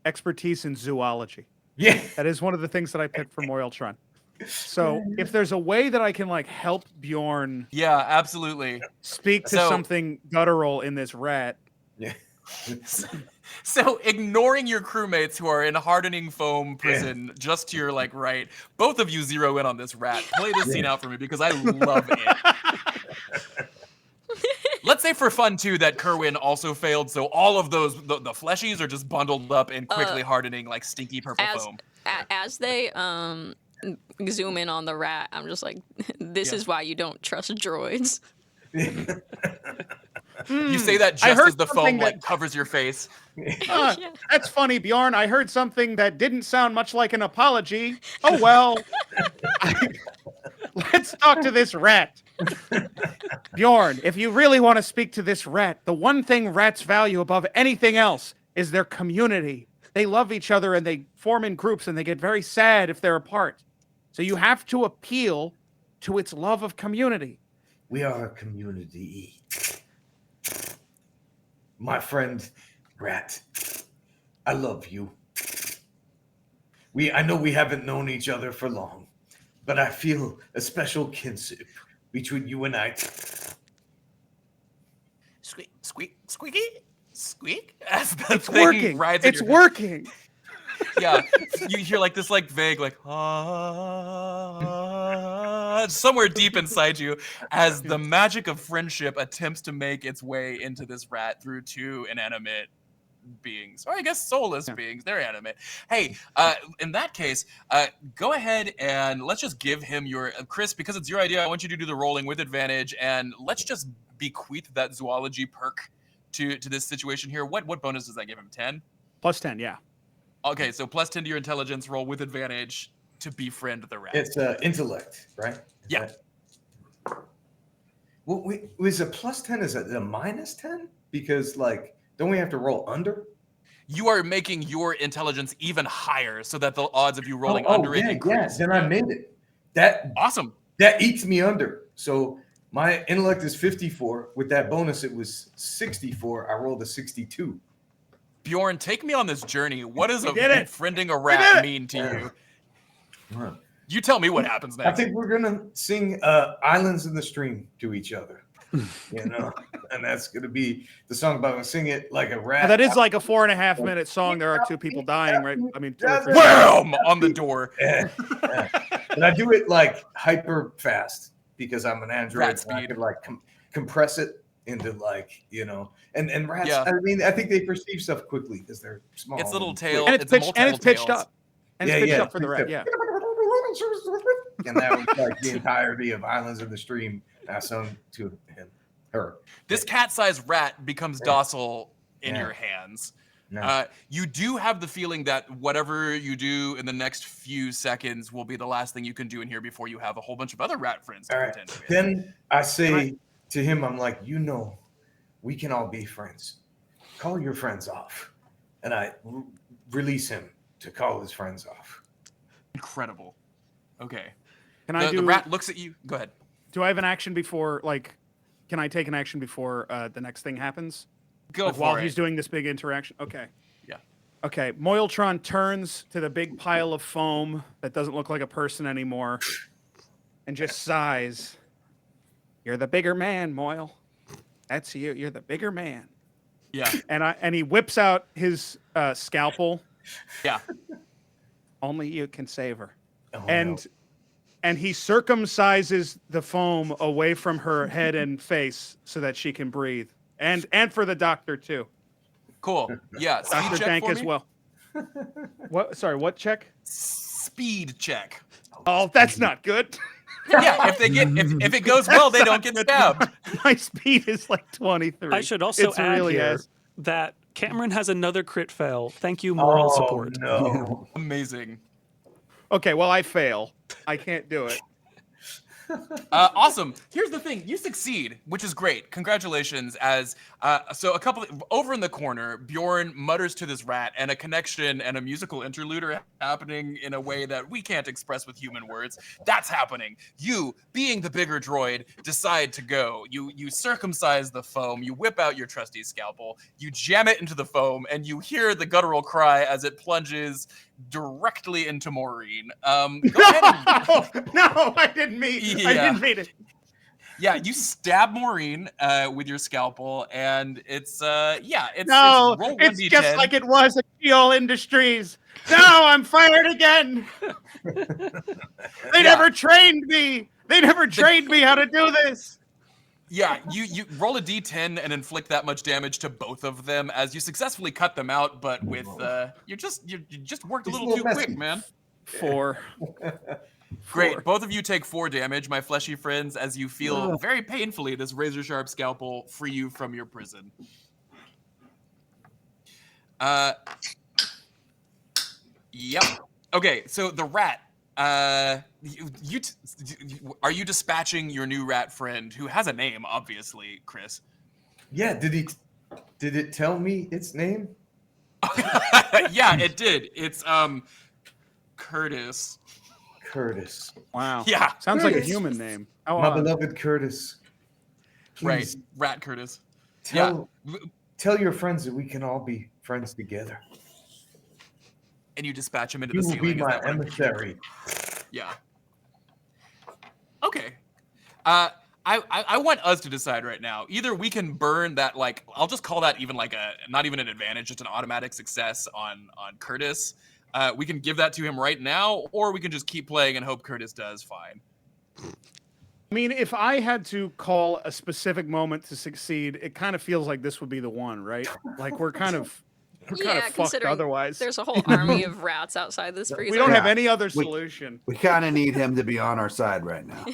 expertise in zoology. Yeah. That is one of the things that I picked for Moiltron. So if there's a way that I can like help Bjorn Yeah, absolutely. speak to So- something guttural in this rat, Yeah. So ignoring your crewmates who are in hardening foam prison just to your like right, both of you zero in on this rat. Play this scene out for me because I love it. Let's say for fun too that Kerwin also failed, so all of those the fleshies are just bundled up in quickly hardening like stinky purple foam. As they zoom in on the rat, I'm just like, this Yeah. is why you don't trust droids. You say that I just heard as the something foam like that- covers your face. Ah, Yeah. that's funny, Bjorn. I heard something that didn't sound much like an apology. Oh well. Let's talk to this rat. Bjorn, if you really want to speak to this rat, the one thing rats value above anything else is their community. They love each other and they form in groups and they get very sad if they're apart. So you have to appeal to its love of community. We are a community. My friend Rat, I love you. I know we haven't known each other for long, but I feel a special kinship between you and I. Squeak, squeak, squeaky, squeak. As the It's thing working. rides in It's your head. working. Yeah, you hear like this like vague like ah somewhere deep inside you as the magic of friendship attempts to make its way into this rat through two inanimate beings, or I guess soulless beings. They're animate. Hey, in that case, go ahead and let's just give him your Chris, because it's your idea. I want you to do the rolling with advantage, and let's just bequeath that zoology perk to this situation here. What bonus does that give him? 10? Plus 10, yeah. Okay, so plus 10 to your intelligence, roll with advantage to befriend the rat. It's intellect, right? Yeah. Well, wait, was a plus 10? Is it a minus 10? Because, like, don't we have to roll under? You are making your intelligence even higher so that the odds of you rolling under it increase. Then I made it. That Awesome. That eats me under. So my intellect is 54. With that bonus, it was 64. I rolled a 62. Bjorn, take me on this journey. What does did it. befriending a rat mean to you? Huh. You tell me what happens I next. think we're gonna sing "Islands in the Stream" to each other, and that's gonna be the song. But I'm gonna sing it like a rat. That is like a 4.5-minute song. There are 2 people dying, right? I mean, 2 or 3. Wham! On the door. Yeah. And I do it like hyper fast because I'm an Android. Rat And I speed. could like compress it into like and rats. Yeah. I mean, I think they perceive stuff quickly because they're small. Its little and tail. And It's it's pitched multiple tails. up. And it's pitched up for the rat, yeah. And that was like the entirety of Islands in the Stream I sung to her. This cat-sized rat becomes docile in Yeah. your hands. No. You do have the feeling that whatever you do in the next few seconds will be the last thing you can do in here before you have a whole bunch of other rat friends to All right. contend with. Then I say to him, I'm like, we can all be friends. Call your friends off. And I release him to call his friends off. Incredible. Okay. Can I The rat looks at you. Go ahead. do I have an action before, like, can I take an action before the next thing happens? Go Like, for while it. he's doing this big interaction? Okay. Yeah. Okay. Moiltron turns to the big pile of foam that doesn't look like a person anymore and just sighs. You're the bigger man, Moil. That's you. You're the bigger man. Yeah. And he whips out his scalpel. Yeah. Only you can save her. Oh, And he circumcises the foam away from her head and face so that she can breathe. And for the doctor too. Cool. Yeah. Speed Dr. check Dank for as me? well. What? Sorry, what check? Speed check. Oh, that's not good. Yeah. If it goes well, they don't get stabbed. My speed is like 23. I should also It's add really here ass. that Cameron has another crit fail. Thank you, moral support. No. Amazing. Okay, well I fail. I can't do it. Awesome. Here's the thing: you succeed, which is great. Congratulations. As so, over in the corner, Bjorn mutters to this rat, and a connection and a musical interlude are happening in a way that we can't express with human words. That's happening. You, being the bigger droid, decide to go. You circumcise the foam. You whip out your trusty scalpel. You jam it into the foam, and you hear the guttural cry as it plunges directly into Maureen. Go ahead and No, I didn't mean. I Yeah. didn't mean it. yeah, you stab Maureen with your scalpel, and it's No, roll it's 1d10. just like it was at Geo Industries. No, I'm fired again. They never trained me. They never trained me how to do this. Yeah, you roll a d10 and inflict that much damage to both of them as you successfully cut them out, but with you just worked a He's a little little too messy. quick, man. 4. Great. 4. Both of you take 4 damage, my fleshy friends, as you feel very painfully this razor sharp scalpel free you from your prison. Yep. Okay, so the rat. Are you dispatching your new rat friend who has a name, obviously, Chris? Yeah. Did it tell me its name? Yeah, it did. It's Curtis. Curtis. Wow. Yeah, Sounds like a Curtis. human name. Oh, My beloved Curtis. right. Please Rat Curtis. tell your friends that we can all be friends together. and you dispatch him into You the will ceiling. be Is my that what I'm- emissary. Yeah. Okay. I want us to decide right now. Either we can burn that, like, I'll just call that even like not even an advantage, just an automatic success on Curtis. We can give that to him right now, or we can just keep playing and hope Curtis does fine. I mean, if I had to call a specific moment to succeed, it kind of feels like this would be the one, right? Like we're kind of fucked considering otherwise. there's a whole army of rats outside this freezer. We don't have Yeah. any other solution. We kind of need him to be on our side right now.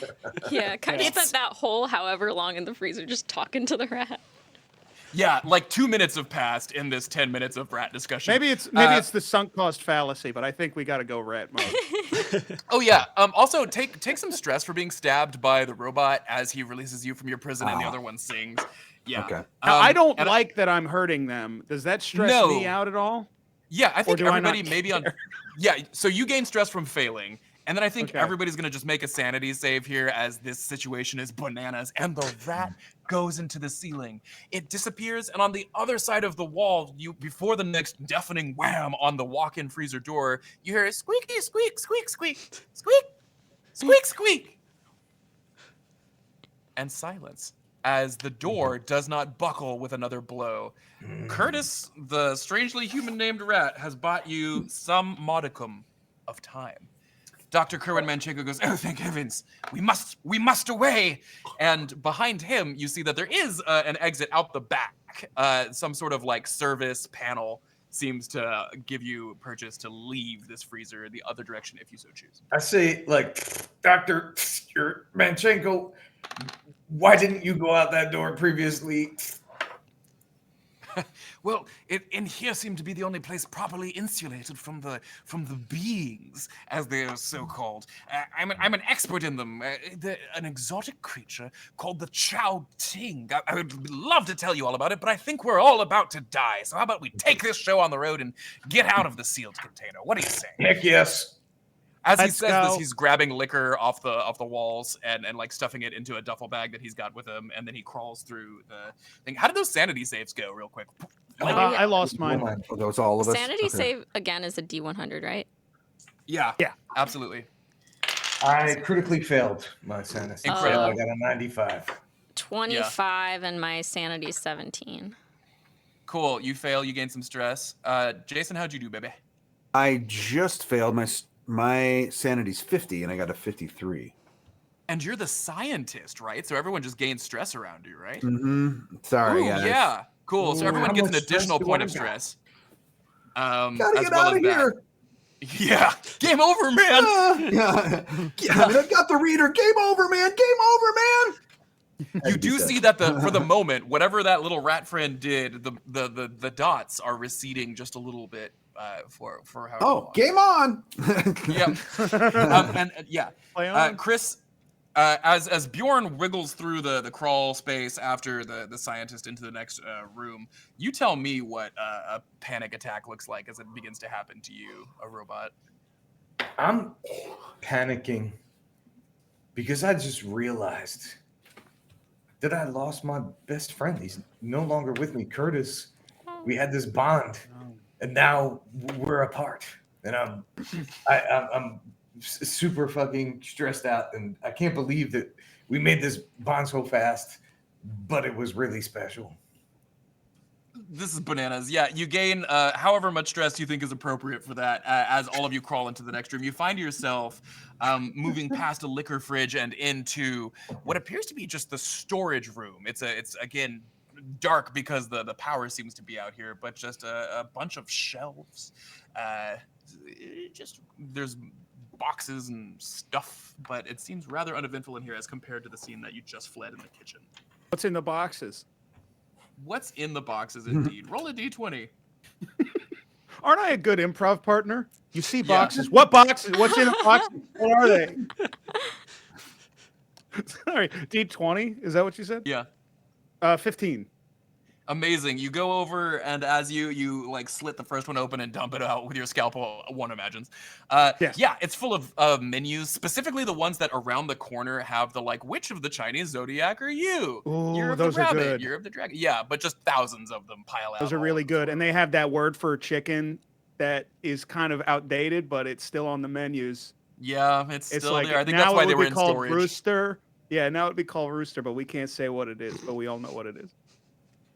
Yeah, kind of spent that whole however long in the freezer just talking to the rat. Yeah, like 2 minutes have passed in this 10 minutes of rat discussion. Maybe it's the sunk cost fallacy, but I think we got to go rat mode. Oh yeah. Also, take some stress for being stabbed by the robot as he releases you from your prison, and the other one sings. Yeah. Okay. Now, I don't and like that I'm hurting them. Does that stress No. me out at all? Yeah, I think do I not everybody maybe on. Yeah, so you gain stress from failing, and then I think Okay. everybody's gonna just make a sanity save here as this situation is bananas, and the rat goes into the ceiling. It disappears, and on the other side of the wall, before the next deafening wham on the walk-in freezer door, you hear a squeaky squeak squeak squeak squeak squeak squeak, and silence as the door does not buckle with another blow. Curtis, the strangely human-named rat, has bought you some modicum of time. Dr. Kerwin Manchenko goes, "Oh, thank heavens, we must away." And behind him, you see that there is an exit out the back. Some sort of like service panel seems to give you purchase to leave this freezer the other direction if you so choose. I say, like, Dr. Manchenko, why didn't you go out that door previously? Well, in here seemed to be the only place properly insulated from the beings, as they are so called. I'm an expert in them. An exotic creature called the Chow Ting. I would love to tell you all about it, but I think we're all about to die. So how about we take this show on the road and get out of the sealed container? What do you say? Heck yes. As he Let's says go. this, he's grabbing liquor off the walls and like stuffing it into a duffel bag that he's got with him, and then he crawls through the thing. How did those sanity saves go, real quick? yeah. I lost mine. Oh, that was all of us. Sanity Okay. save again is a D100, right? Yeah, Yeah. absolutely. I critically failed my sanity. Incredible. I got a 95. 25 and my sanity 17. Cool. You fail. You gain some stress. Jason, how'd you do, baby? I just failed. My sanity's 50, and I got a 53. And you're the scientist, right? So everyone just gains stress around you, right? Mm-hmm. Sorry, Ooh, guys. yeah. Cool. So Ooh, everyone how gets an much stress additional do point I of got? stress. Gotta as get well out as of that. here. Yeah. Game over, man. Yeah. I got the reader. Game over, man. Game over, man. You do see that for the moment, whatever that little rat friend did, the dots are receding just a little bit for how. Oh, game on. Yeah. And yeah, Play on. Chris, as Bjorn wiggles through the crawl space after the scientist into the next room, you tell me what a panic attack looks like as it begins to happen to you, a robot. I'm panicking because I just realized that I lost my best friend. He's no longer with me. Curtis, we had this bond, and now we're apart. And I'm super fucking stressed out, and I can't believe that we made this bond so fast, but it was really special. This is bananas. Yeah, you gain however much stress you think is appropriate for that as all of you crawl into the next room. You find yourself moving past a liquor fridge and into what appears to be just the storage room. It's again dark because the power seems to be out here, but just a bunch of shelves. Just there's boxes and stuff, but it seems rather uneventful in here as compared to the scene that you just fled in the kitchen. What's in the boxes? What's in the boxes, indeed? Roll a d20. Aren't I a good improv partner? You see Yeah. boxes. What boxes? What's in the boxes? What are they? Sorry, D20? Is that what you said? Yeah. 15. Amazing. You go over, and as you like slit the first one open and dump it out with your scalpel, one imagines. Yes. Yeah, it's full of menus, specifically the ones that around the corner have the like, which of the Chinese zodiac are you? Ooh, You're of those the are rabbit. good. You're of the dragon. Yeah, but just thousands of them pile out. Those are all really over the good. floor. And they have that word for chicken that is kind of outdated, but it's still on the menus. Yeah, it's It's still like there. I think now that's why it they would were be in called storage. Rooster. Yeah, now it'd be called Rooster, but we can't say what it is. But we all know what it is.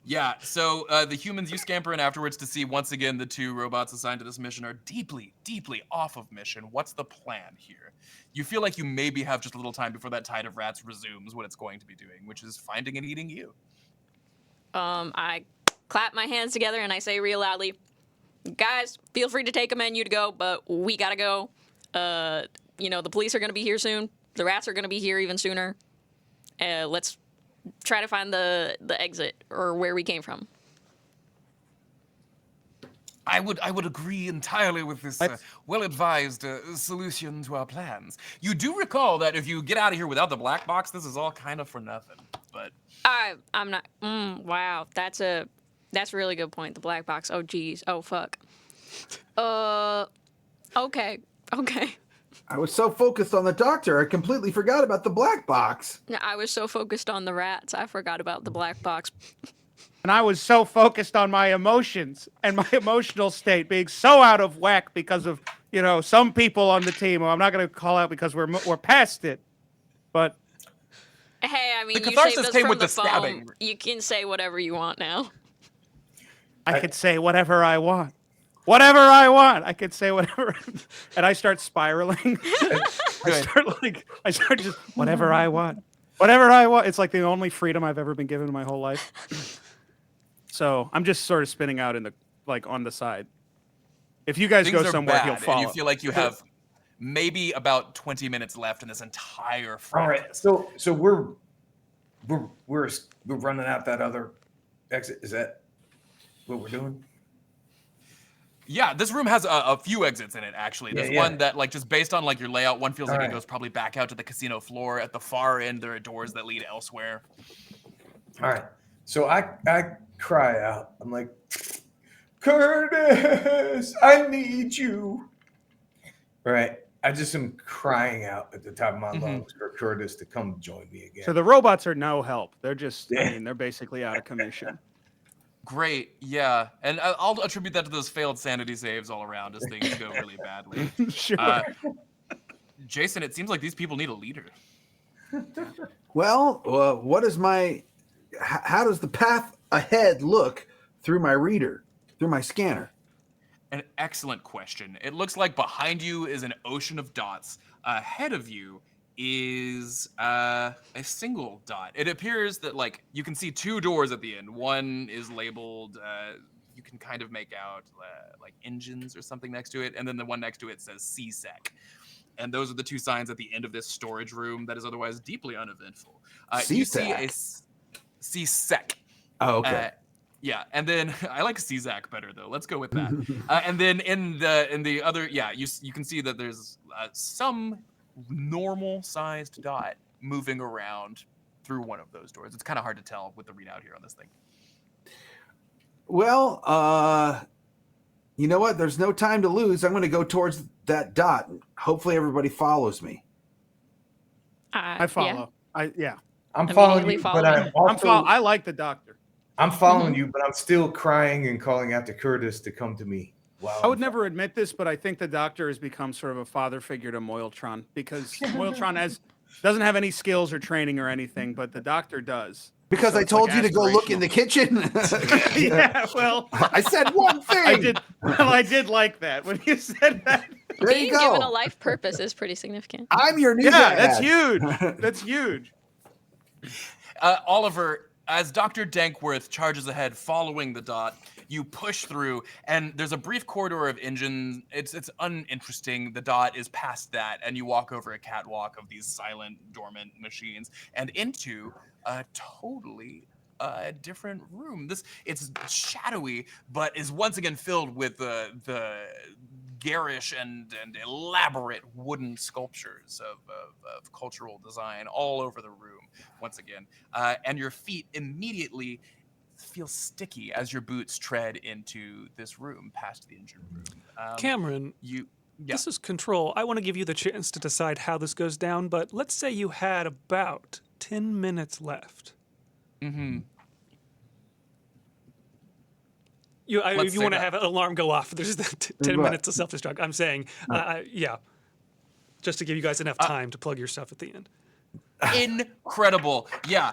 Yeah, so the humans, you scamper in afterwards to see once again the 2 robots assigned to this mission are deeply, deeply off of mission. What's the plan here? You feel like you maybe have just a little time before that tide of rats resumes what it's going to be doing, which is finding and eating you. I clap my hands together and I say real loudly, guys, feel free to take a menu to go, but we gotta go. The police are gonna be here soon. The rats are gonna be here even sooner. Let's try to find the exit or where we came from. I would agree entirely with this well-advised solution to our plans. You do recall that if you get out of here without the black box, this is all kind of for nothing. But I'm not. Wow, that's a really good point. The black box. Oh geez. Oh fuck. Okay. I was so focused on the doctor, I completely forgot about the black box. I was so focused on the rats, I forgot about the black box. And I was so focused on my emotions and my emotional state being so out of whack because of, some people on the team who I'm not going to call out because we're past it. But Hey, I mean, The you catharsis saved us came from with the the stabbing. foam. You can say whatever you want now. I could say whatever I want. Whatever I want. I could say whatever. And I start spiraling. I start just, whatever I want. Whatever I want. It's like the only freedom I've ever been given in my whole life. So I'm just sort of spinning out on the side. If you guys things go are somewhere, bad, he'll follow. and you feel like you have maybe about 20 minutes left in this entire All fracas. right, so we're running out that other exit. Is that what we're doing? Yeah, this room has a few exits in it, actually. There's one that, just based on, your layout, one feels like it goes probably back out to the casino floor. At the far end, there are doors that lead elsewhere. All right. So I cry out. I'm like, Curtis, I need you. Right. I just am crying out at the top of my lungs for Curtis to come join me again. So the robots are no help. They're just, they're basically out of commission. Great, yeah. And I'll attribute that to those failed sanity saves all around as things go really badly. Sure. Jason, it seems like these people need a leader. Well, how does the path ahead look through my reader, through my scanner? An excellent question. It looks like behind you is an ocean of dots. Ahead of you is a single dot. It appears that you can see 2 doors at the end. One is labeled, you can kind of make out engines or something next to it, and then the one next to it says CSEC. And those are the 2 signs at the end of this storage room that is otherwise deeply uneventful. You see a CSEC. Oh, okay. Yeah, and then I like CZAC better though. Let's go with that. And then in the other, you can see that there's some normal sized dot moving around through one of those doors. It's kind of hard to tell with the readout here on this thing. Well, you know what? There's no time to lose. I'm going to go towards that dot. Hopefully everybody follows me. I follow. Yeah. I'm following you, Immediately but I'm also I like the doctor. I'm following you, but I'm still crying and calling out to Curtis to come to me. Wow. I would never admit this, but I think the doctor has become sort of a father figure to Moiltron because Moiltron doesn't have any skills or training or anything, but the doctor does. Because So I it's told you to go look in the kitchen. Yeah, well, I said one thing. I did like that when you said that. There Being you go. given a life purpose is pretty significant. I'm your new Yeah, dad. that's huge. That's huge. Oliver, as Dr. Dankworth charges ahead following the dot, you push through, and there's a brief corridor of engine. It's uninteresting. The dot is past that, and you walk over a catwalk of these silent, dormant machines and into a totally different room. It's shadowy, but is once again filled with the garish and elaborate wooden sculptures of cultural design all over the room once again. And your feet immediately feel sticky as your boots tread into this room past the engine room. Cameron, this is Control. I want to give you the chance to decide how this goes down, but let's say you had about 10 minutes left. Mm-hmm. You Let's you say want to that. have an alarm go off? There's 10 What? minutes of self-destruct. I'm saying, yeah, just to give you guys enough time to plug your stuff at the end. Incredible. Yeah.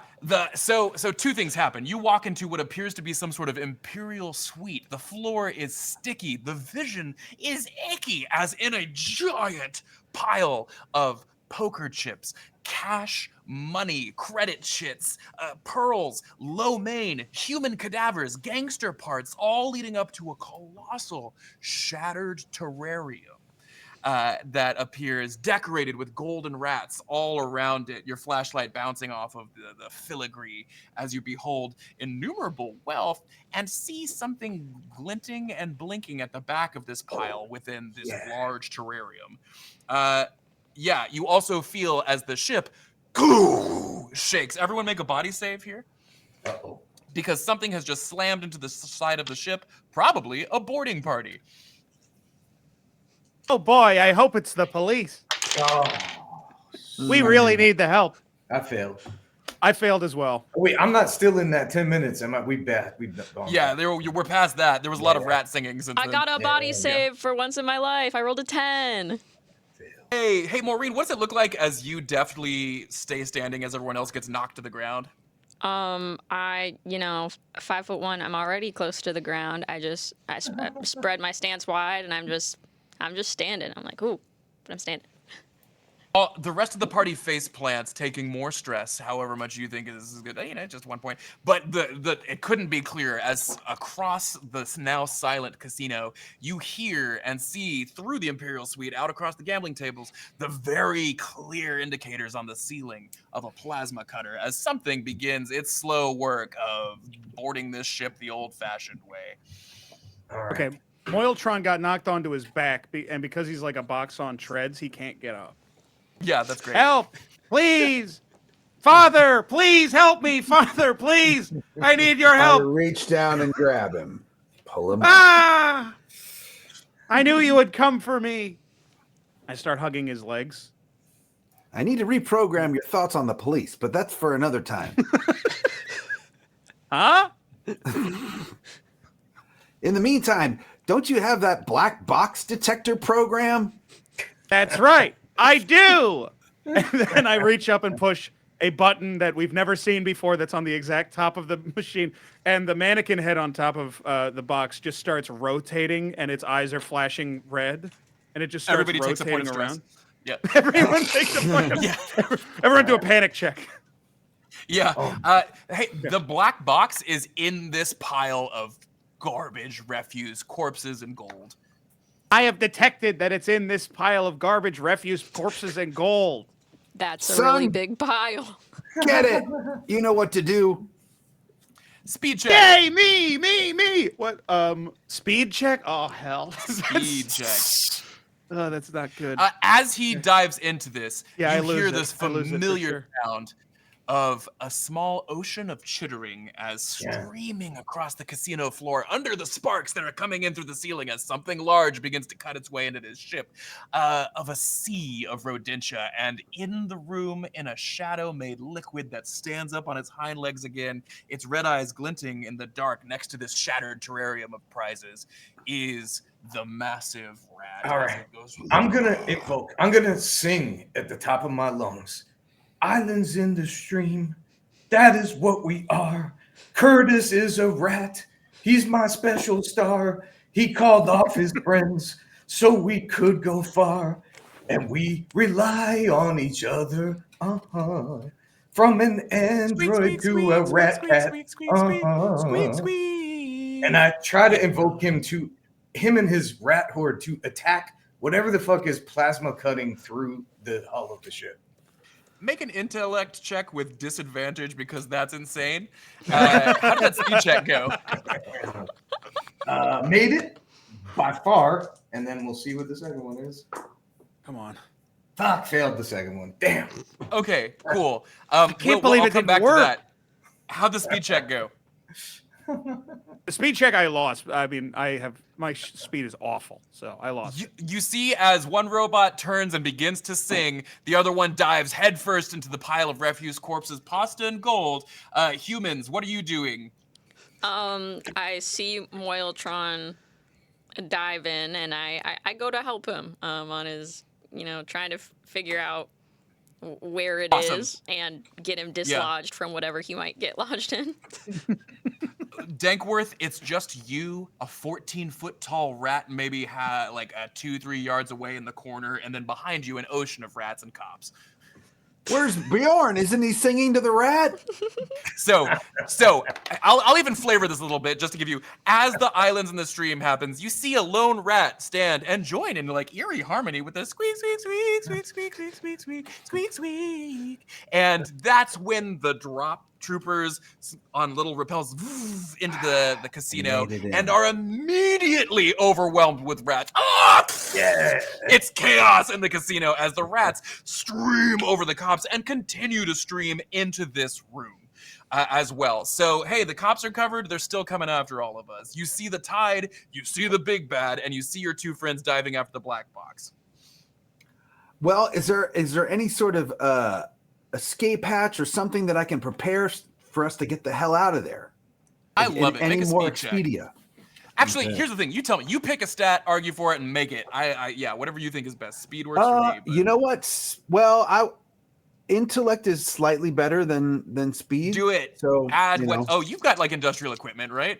So two things happen. You walk into what appears to be some sort of imperial suite. The floor is sticky. The vision is icky, as in a giant pile of poker chips, cash, money, credit chits, pearls, lo mein, human cadavers, gangster parts, all leading up to a colossal shattered terrarium. That appears decorated with golden rats all around it, your flashlight bouncing off of the filigree as you behold innumerable wealth and see something glinting and blinking at the back of this pile within this large terrarium. Yeah, you also feel as the ship shakes. Everyone make a body save here. Uh-oh. Because something has just slammed into the side of the ship, probably a boarding party. Oh boy, I hope it's the police. Oh, We really need the help. I failed. I failed as well. Wait, I'm not still in that 10 minutes. Am I? We back. We've gone. Yeah, we're past that. There was a lot of Yeah. rat singing since I then. got a body yeah. save for once in my life. I rolled a 10. Hey, Maureen, what does it look like as you deftly stay standing as everyone else gets knocked to the ground? I, 5'1", I'm already close to the ground. I spread my stance wide, and I'm just standing. I'm like, ooh, but I'm standing. The rest of the party face plants, taking more stress, however much you think this is good. Just 1 point. But it couldn't be clearer as across the now silent casino, you hear and see through the Imperial Suite, out across the gambling tables, the very clear indicators on the ceiling of a plasma cutter as something begins its slow work of boarding this ship the old-fashioned way. All right. Okay, Moiltron got knocked onto his back, and because he's like a box on treads, he can't get up. Yeah, that's great. Help! Please! Father, please help me! Father, please! I need your I help! reach down and grab him, pull him up. Ah! I knew you would come for me. I start hugging his legs. I need to reprogram your thoughts on the police, but that's for another time. Huh? In the meantime, don't you have that black box detector program? That's right. I do. And then I reach up and push a button that we've never seen before that's on the exact top of the machine. And the mannequin head on top of the box just starts rotating, and its eyes are flashing red. And it just starts Everybody takes a point rotating of around. stress. Yeah. Everyone takes a point of Yeah. Everyone do a panic check. Yeah. Hey, the black box is in this pile of garbage, refuse, corpses, and gold. I have detected that it's in this pile of garbage, refuse, corpses, and gold. That's a Son. really big pile. Get it? You know what to do. Speed check. Yay, me! What, speed check? Oh, hell. Speed check. Oh, that's not good. As he dives into this, Yeah, I you lose hear it. this I lose it for familiar sure. sound of a small ocean of chittering as streaming across the casino floor under the sparks that are coming in through the ceiling as something large begins to cut its way into this ship, of a sea of rodentia. And in the room, in a shadow made liquid that stands up on its hind legs again, its red eyes glinting in the dark next to this shattered terrarium of prizes, is the massive rat. All as right. it goes- I'm gonna sing at the top of my lungs. Islands in the stream, that is what we are. Curtis is a rat. He's my special star. He called off his friends so we could go far. And we rely on each other. From an android to a rat cat. And I try to invoke him and his rat horde to attack whatever the fuck is plasma cutting through the hull of the ship. Make an intellect check with disadvantage because that's insane. How did that speed check go? Made it by far, and then we'll see what the second one is. Come on. Fuck, failed the second one. Damn. Okay, cool. Can't believe I'll it come didn't back work. to that. How'd the speed check go? The speed check I lost. I mean, my speed is awful, so I lost. You see as one robot turns and begins to sing, the other one dives headfirst into the pile of refuse corpses, pasta and gold. Humans, what are you doing? I see Moiltron dive in, and I go to help him on his, trying to figure out where it is Awesome. and get him dislodged from whatever he might get lodged in. Dankworth, it's just you, a 14-foot tall rat, maybe like 2-3 yards away in the corner, and then behind you, an ocean of rats and cops. Where's Bjorn? Isn't he singing to the rat? So I'll even flavor this a little bit just to give you, as the islands in the stream happens, you see a lone rat stand and join in like eerie harmony with the squeak, squeak, squeak, squeak, squeak, squeak, squeak, squeak, squeak, squeak. And that's when the drop troopers on little rappels into the casino Made it in. and are immediately overwhelmed with rats. Ah! Yeah. It's chaos in the casino as the rats stream over the cops and continue to stream into this room as well. So, hey, the cops are covered. They're still coming after all of us. You see the tide, you see the big bad, and you see your two friends diving after the black box. Well, is there any sort of escape hatch or something that I can prepare for us to get the hell out of there? I love it. Any Make a more speed check. Expedia? Actually, Okay. here's the thing. You tell me. You pick a stat, argue for it, and make it. Yeah, whatever you think is best. Speed works for me. But You know what? Well, intellect is slightly better than speed. do it. So Add you what? know, Oh, you've got like industrial equipment, right?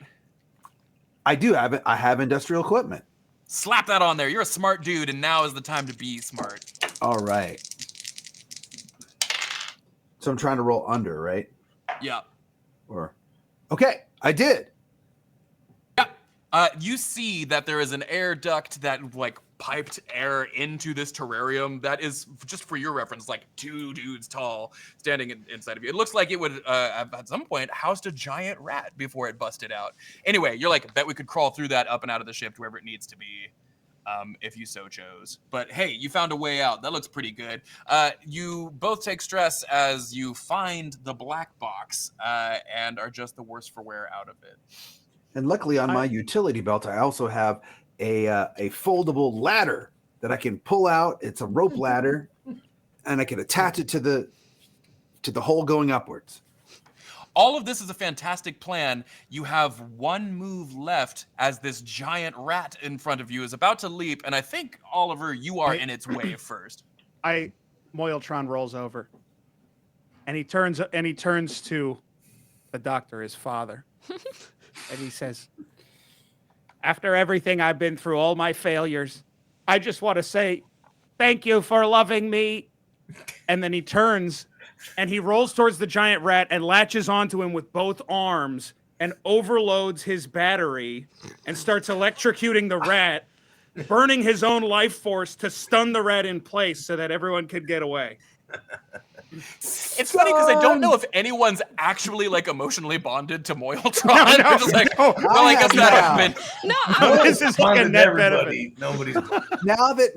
I do have it. I have industrial equipment. Slap that on there. You're a smart dude, and now is the time to be smart. All right. So I'm trying to roll under, right? Yeah. Or okay, I did. You see that there is an air duct that like piped air into this terrarium that is, just for your reference, like 2 dudes tall standing inside of you. It looks like it would at some point housed a giant rat before it busted out. Anyway, you're like, bet we could crawl through that up and out of the ship to wherever it needs to be. If you so chose. But hey, you found a way out. That looks pretty good. You both take stress as you find the black box and are just the worse for wear out of it. And luckily, on my utility belt, I also have a foldable ladder that I can pull out. It's a rope ladder, and I can attach it to the hole going upwards. All of this is a fantastic plan. You have one move left as this giant rat in front of you is about to leap, and I think, Oliver, you are in its way first. Moiltron rolls over, and he turns to the doctor, his father, and he says, "After everything I've been through, all my failures, I just want to say thank you for loving me." And then he turns and he rolls towards the giant rat and latches onto him with both arms and overloads his battery and starts electrocuting the rat, burning his own life force to stun the rat in place so that everyone could get away. It's funny because I don't know if anyone's actually like emotionally bonded to Moiltron. No, They're just like, no. well, I guess that Yeah. happened. No, This is like a Bonded net benefit. everybody. Nobody's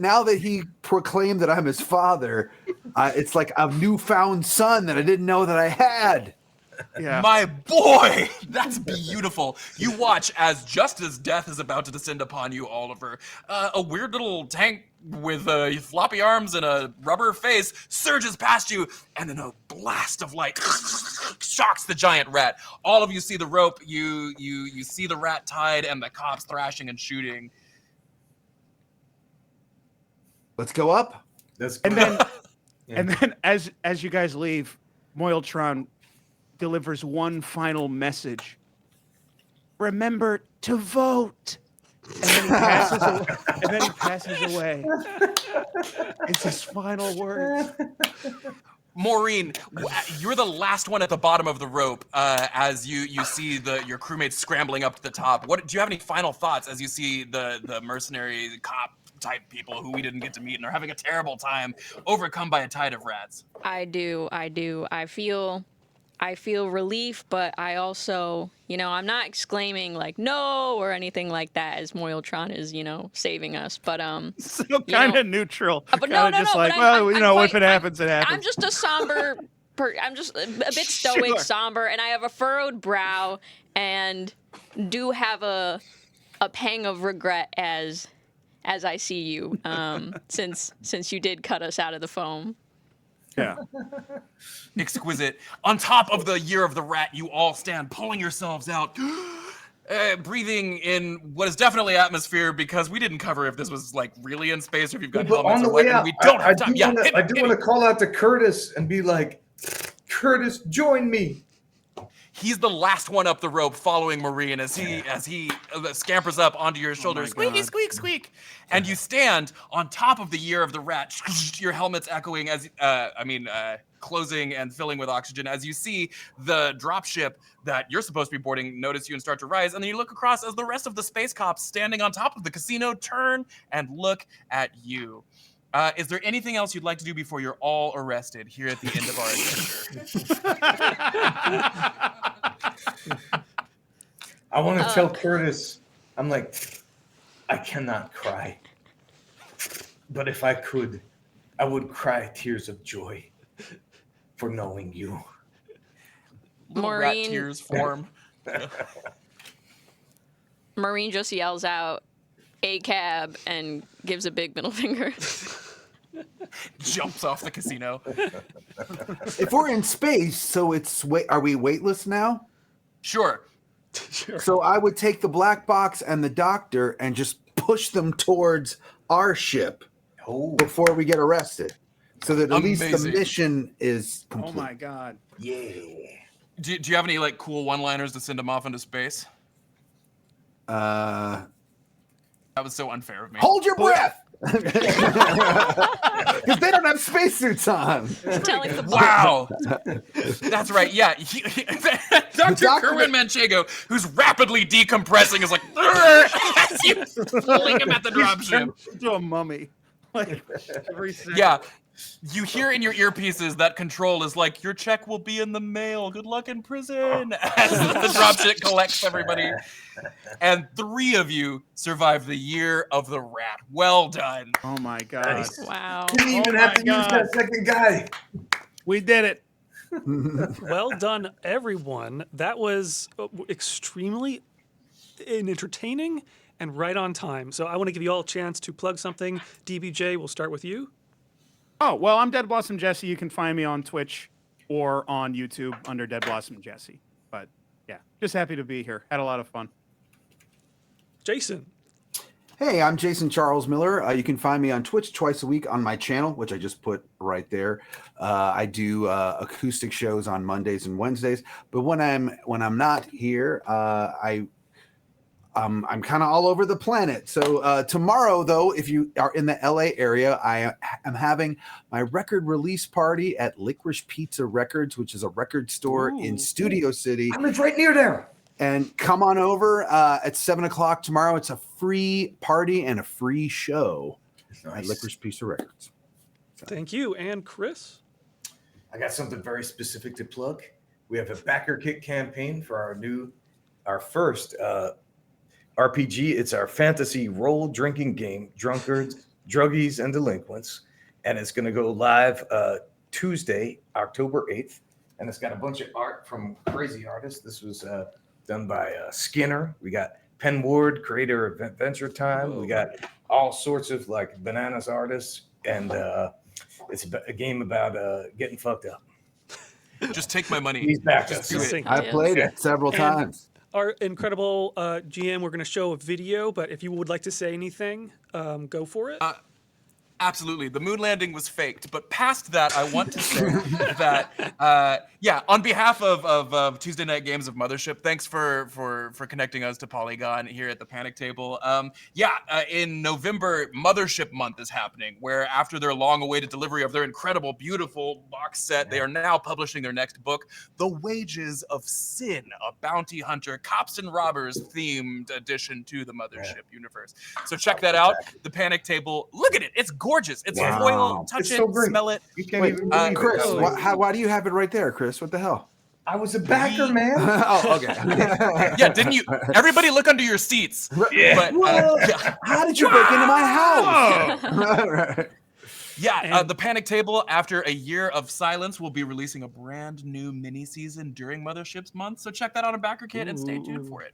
Now that he proclaimed that I'm his father, it's like a newfound son that I didn't know that I had. Yeah. My boy, that's beautiful. You watch as just as death is about to descend upon you, Oliver, a weird little tank with floppy arms and a rubber face surges past you, and then a blast of light shocks the giant rat. All of you see the rope. You see the rat tied and the cops thrashing and shooting. Let's go up. That's And then, Yeah. and then, as you guys leave, Moiltron delivers one final message. Remember to vote. And then he passes away. It's his final words. Maureen, you're the last one at the bottom of the rope as you see your crewmates scrambling up to the top. Do you have any final thoughts as you see the mercenary cop type people who we didn't get to meet and are having a terrible time, overcome by a tide of rats? I do. I feel relief, but I also, I'm not exclaiming like no or anything like that as Moiltron is, saving us. But So You kind know- of neutral. but no, Kinda just no, like, but well, I'm if it happens, it happens. I'm just a somber. I'm just a bit stoic, Sure. somber, and I have a furrowed brow, and do have a pang of regret as I see you, since you did cut us out of the foam. Yeah. Exquisite. On top of the year of the rat, you all stand pulling yourselves out, breathing in what is definitely atmosphere, because we didn't cover if this was like really in space or if you've got But helmets on or the what, way and out, we don't have time. Yeah, I do want to call out to Curtis and be like, Curtis, join me. He's the last one up the rope, following Marine as he scampers up onto your shoulders. Squeaky, God. squeak, squeak, and you stand on top of the year of the rat. Your helmet's echoing as closing and filling with oxygen as you see the dropship that you're supposed to be boarding notice you and start to rise, and then you look across as the rest of the space cops standing on top of the casino turn and look at you. Is there anything else you'd like to do before you're all arrested here at the end of our adventure? I want to tell Curtis, I'm like, I cannot cry. But if I could, I would cry tears of joy for knowing you. Little rat Maureen- tears form. Marine just yells out, "A cab," and gives a big middle finger. Jumps off the casino. If we're in space, so are we weightless now? Sure. Sure. So I would take the black box and the doctor and just push them towards our ship Oh, before we get arrested, so that at least the Amazing. mission is Oh complete. my God. yeah. Do you have any like cool one-liners to send them off into space? Uh, That was so unfair of me. hold your breath, because they don't have spacesuits on. Telling the Wow. That's right. Yeah. Dr. doctor- Kerwin Manchego, who's rapidly decompressing, is like, as you fling him at the dropship. Into a mummy. Like every second. Yeah. You hear in your earpieces that control is like, your check will be in the mail. Good luck in prison. As the dropship collects everybody. And 3 of you survived the year of the rat. Well done. Oh my God. Nice. Wow. Didn't even Oh have my to use God. that second guy. We did it. Well done, everyone. That was extremely entertaining and right on time. So I want to give you all a chance to plug something. DBJ, we'll start with you. Oh, well, I'm Dead Blossom Jesse. You can find me on Twitch or on YouTube under Dead Blossom Jesse. But yeah, just happy to be here. Had a lot of fun. Jason. Hey, I'm Jason Charles Miller. You can find me on Twitch twice a week on my channel, which I just put right there. I do acoustic shows on Mondays and Wednesdays, but when I'm not here, I'm kind of all over the planet. So tomorrow, though, if you are in the LA area, I am having my record release party at Licorice Pizza Records, which is a record store in Studio City. I live right near there. And come on over at 7:00 tomorrow. It's a free party and a free show at Licorice Pizza Records. Thank you. And Chris? I got something very specific to plug. We have a backer kit campaign for our first RPG. It's our fantasy role drinking game, Drunkards, Druggies, and Delinquents. And it's going to go live Tuesday, October 8th. And it's got a bunch of art from crazy artists. This was done by Skinner. We got Penn Ward, creator of Adventure Time. We got all sorts of like bananas artists. And it's a game about getting fucked up. Just take my money. He's back. Just do it. Sing. I played it several times. Our incredible GM, we're going to show a video, but if you would like to say anything, go for it. Absolutely. The moon landing was faked. But past that, I want to say that, on behalf of Tuesday Night Games of Mothership, thanks for connecting us to Polygon here at the Panic Table. In November, Mothership Month is happening, where after their long-awaited delivery of their incredible, beautiful box set, they are now publishing their next book, The Wages of Sin, a bounty hunter, cops and robbers themed addition to the Mothership universe. So check that out. The Panic Table. Look at it. It's gorgeous. It's Wow. foil. Touch It's it. so great. Smell it. You can't Wait, even believe it. Chris, Like, why do you have it right there, Chris? What the hell? I was a backer, man. Oh, okay. Yeah, didn't you? Everybody look under your seats. Yeah. But, yeah. How did you break into my house? The Panic Table, after a year of silence, will be releasing a brand new mini season during Mothership's month. So check that out on Backer Kit and stay tuned for it.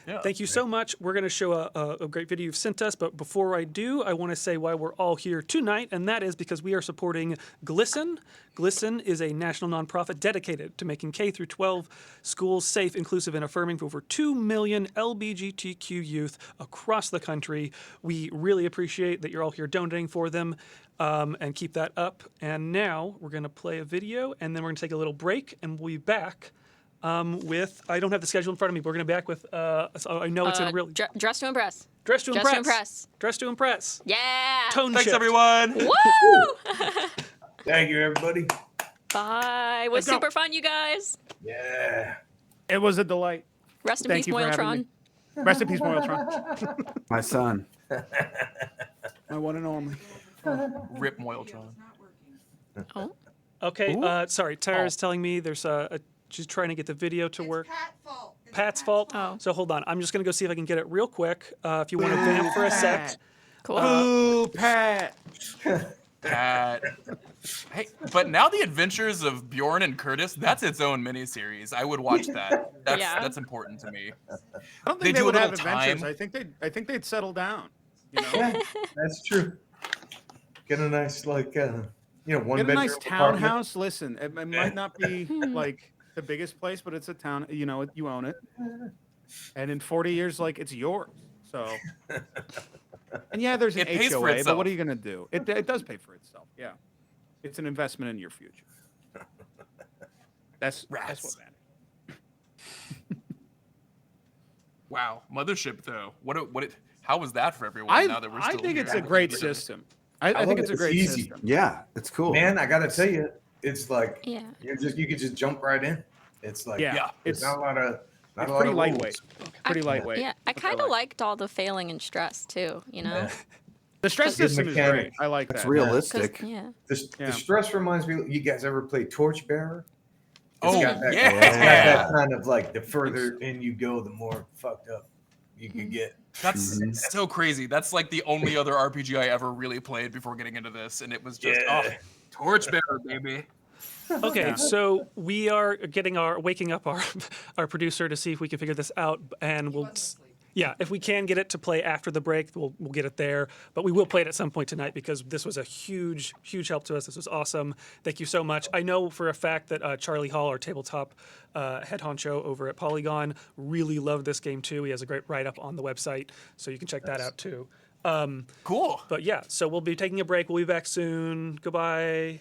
Yeah. Thank you so much. We're going to show a great video you've sent us, but before I do, I want to say why we're all here tonight, and that is because we are supporting GLSEN. GLSEN is a national nonprofit dedicated to making K through 12 schools safe, inclusive, and affirming for over 2 million LGBTQ youth across the country. We really appreciate that you're all here donating for them, and keep that up. And now we're going to play a video, and then we're going to take a little break, and we'll be back. With I don't have the schedule in front of me, but we're gonna be back with so I know it's gonna really Dress to impress. dress to Dress impress. to impress. Dress to impress. Yeah. Tone Thanks, shift. everyone. Woo! Thank you, everybody. Bye. It was Let's go. super fun, you guys. Yeah. It was a delight. Rest in Thank peace, you for having Moiltron. me. Rest in peace, Moiltron. My son. My one and only. Rip Moiltron. Oh. Okay, Ooh. sorry, Tara's telling me there's she's trying to get the video to work. Pat's fault. Oh. So hold on, I'm just gonna go see if I can get it real quick. If you want to vamp for a sec. Cool. Ooh, Pat. Pat. Hey, but now the Adventures of Bjorn and Curtis, that's its own miniseries. I would watch that. That's important to me. I don't They think they do a would have little adventures. time. I think they'd settle down. You know, Yeah, that's true. Get a nice one get a bedroom nice apartment. townhouse. Listen, it might not be like the biggest place, but it's a town. You know, you own it, and in 40 years, like it's yours. So, and yeah, there's an It pays for HOA, but itself. what are you gonna do? It does pay for itself. Yeah, it's an investment in your future. That's what Rats. matters. Wow, Mothership though. How was that for everyone? Now that we're I still think here? it's a great system. I think love it's it. a It's great easy. system. Yeah, it's cool. Man, I gotta tell you, it's like Yeah. you could just jump right in. It's like Yeah, Yeah. it's not a lot of it's not a lot pretty of lightweight. rules. Pretty lightweight. Yeah, I Which kind of like. liked all the failing and stress too. You know. Yeah. The stress Good system is great. mechanic. I like It's that. 'Cause- realistic. yeah. The Yeah. stress reminds me. You guys ever play Torchbearer? Oh, got that, yeah. It's got that kind of like the further in you go, the more fucked up you could get. That's Mhm. so crazy. That's like the only other RPG I ever really played before getting into this, and it was just Torchbearer, baby. Okay, Yeah. so we are waking up our producer to see if we can figure this out, and we'll. Yeah, if we can get it to play after the break, we'll get it there. But we will play it at some point tonight because this was a huge help to us. This was awesome. Thank you so much. I know for a fact that Charlie Hall, our tabletop head honcho over at Polygon, really loved this game too. He has a great write-up on the website, so you can check that out too. Cool. But yeah, so we'll be taking a break. We'll be back soon. Goodbye.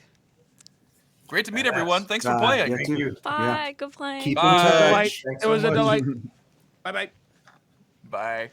Great to meet everyone. Thanks for Yeah, playing. Thank you. Bye. Good playing. Keep Bye. in touch. Delight. Thanks It was so a much. delight. Bye bye. Bye.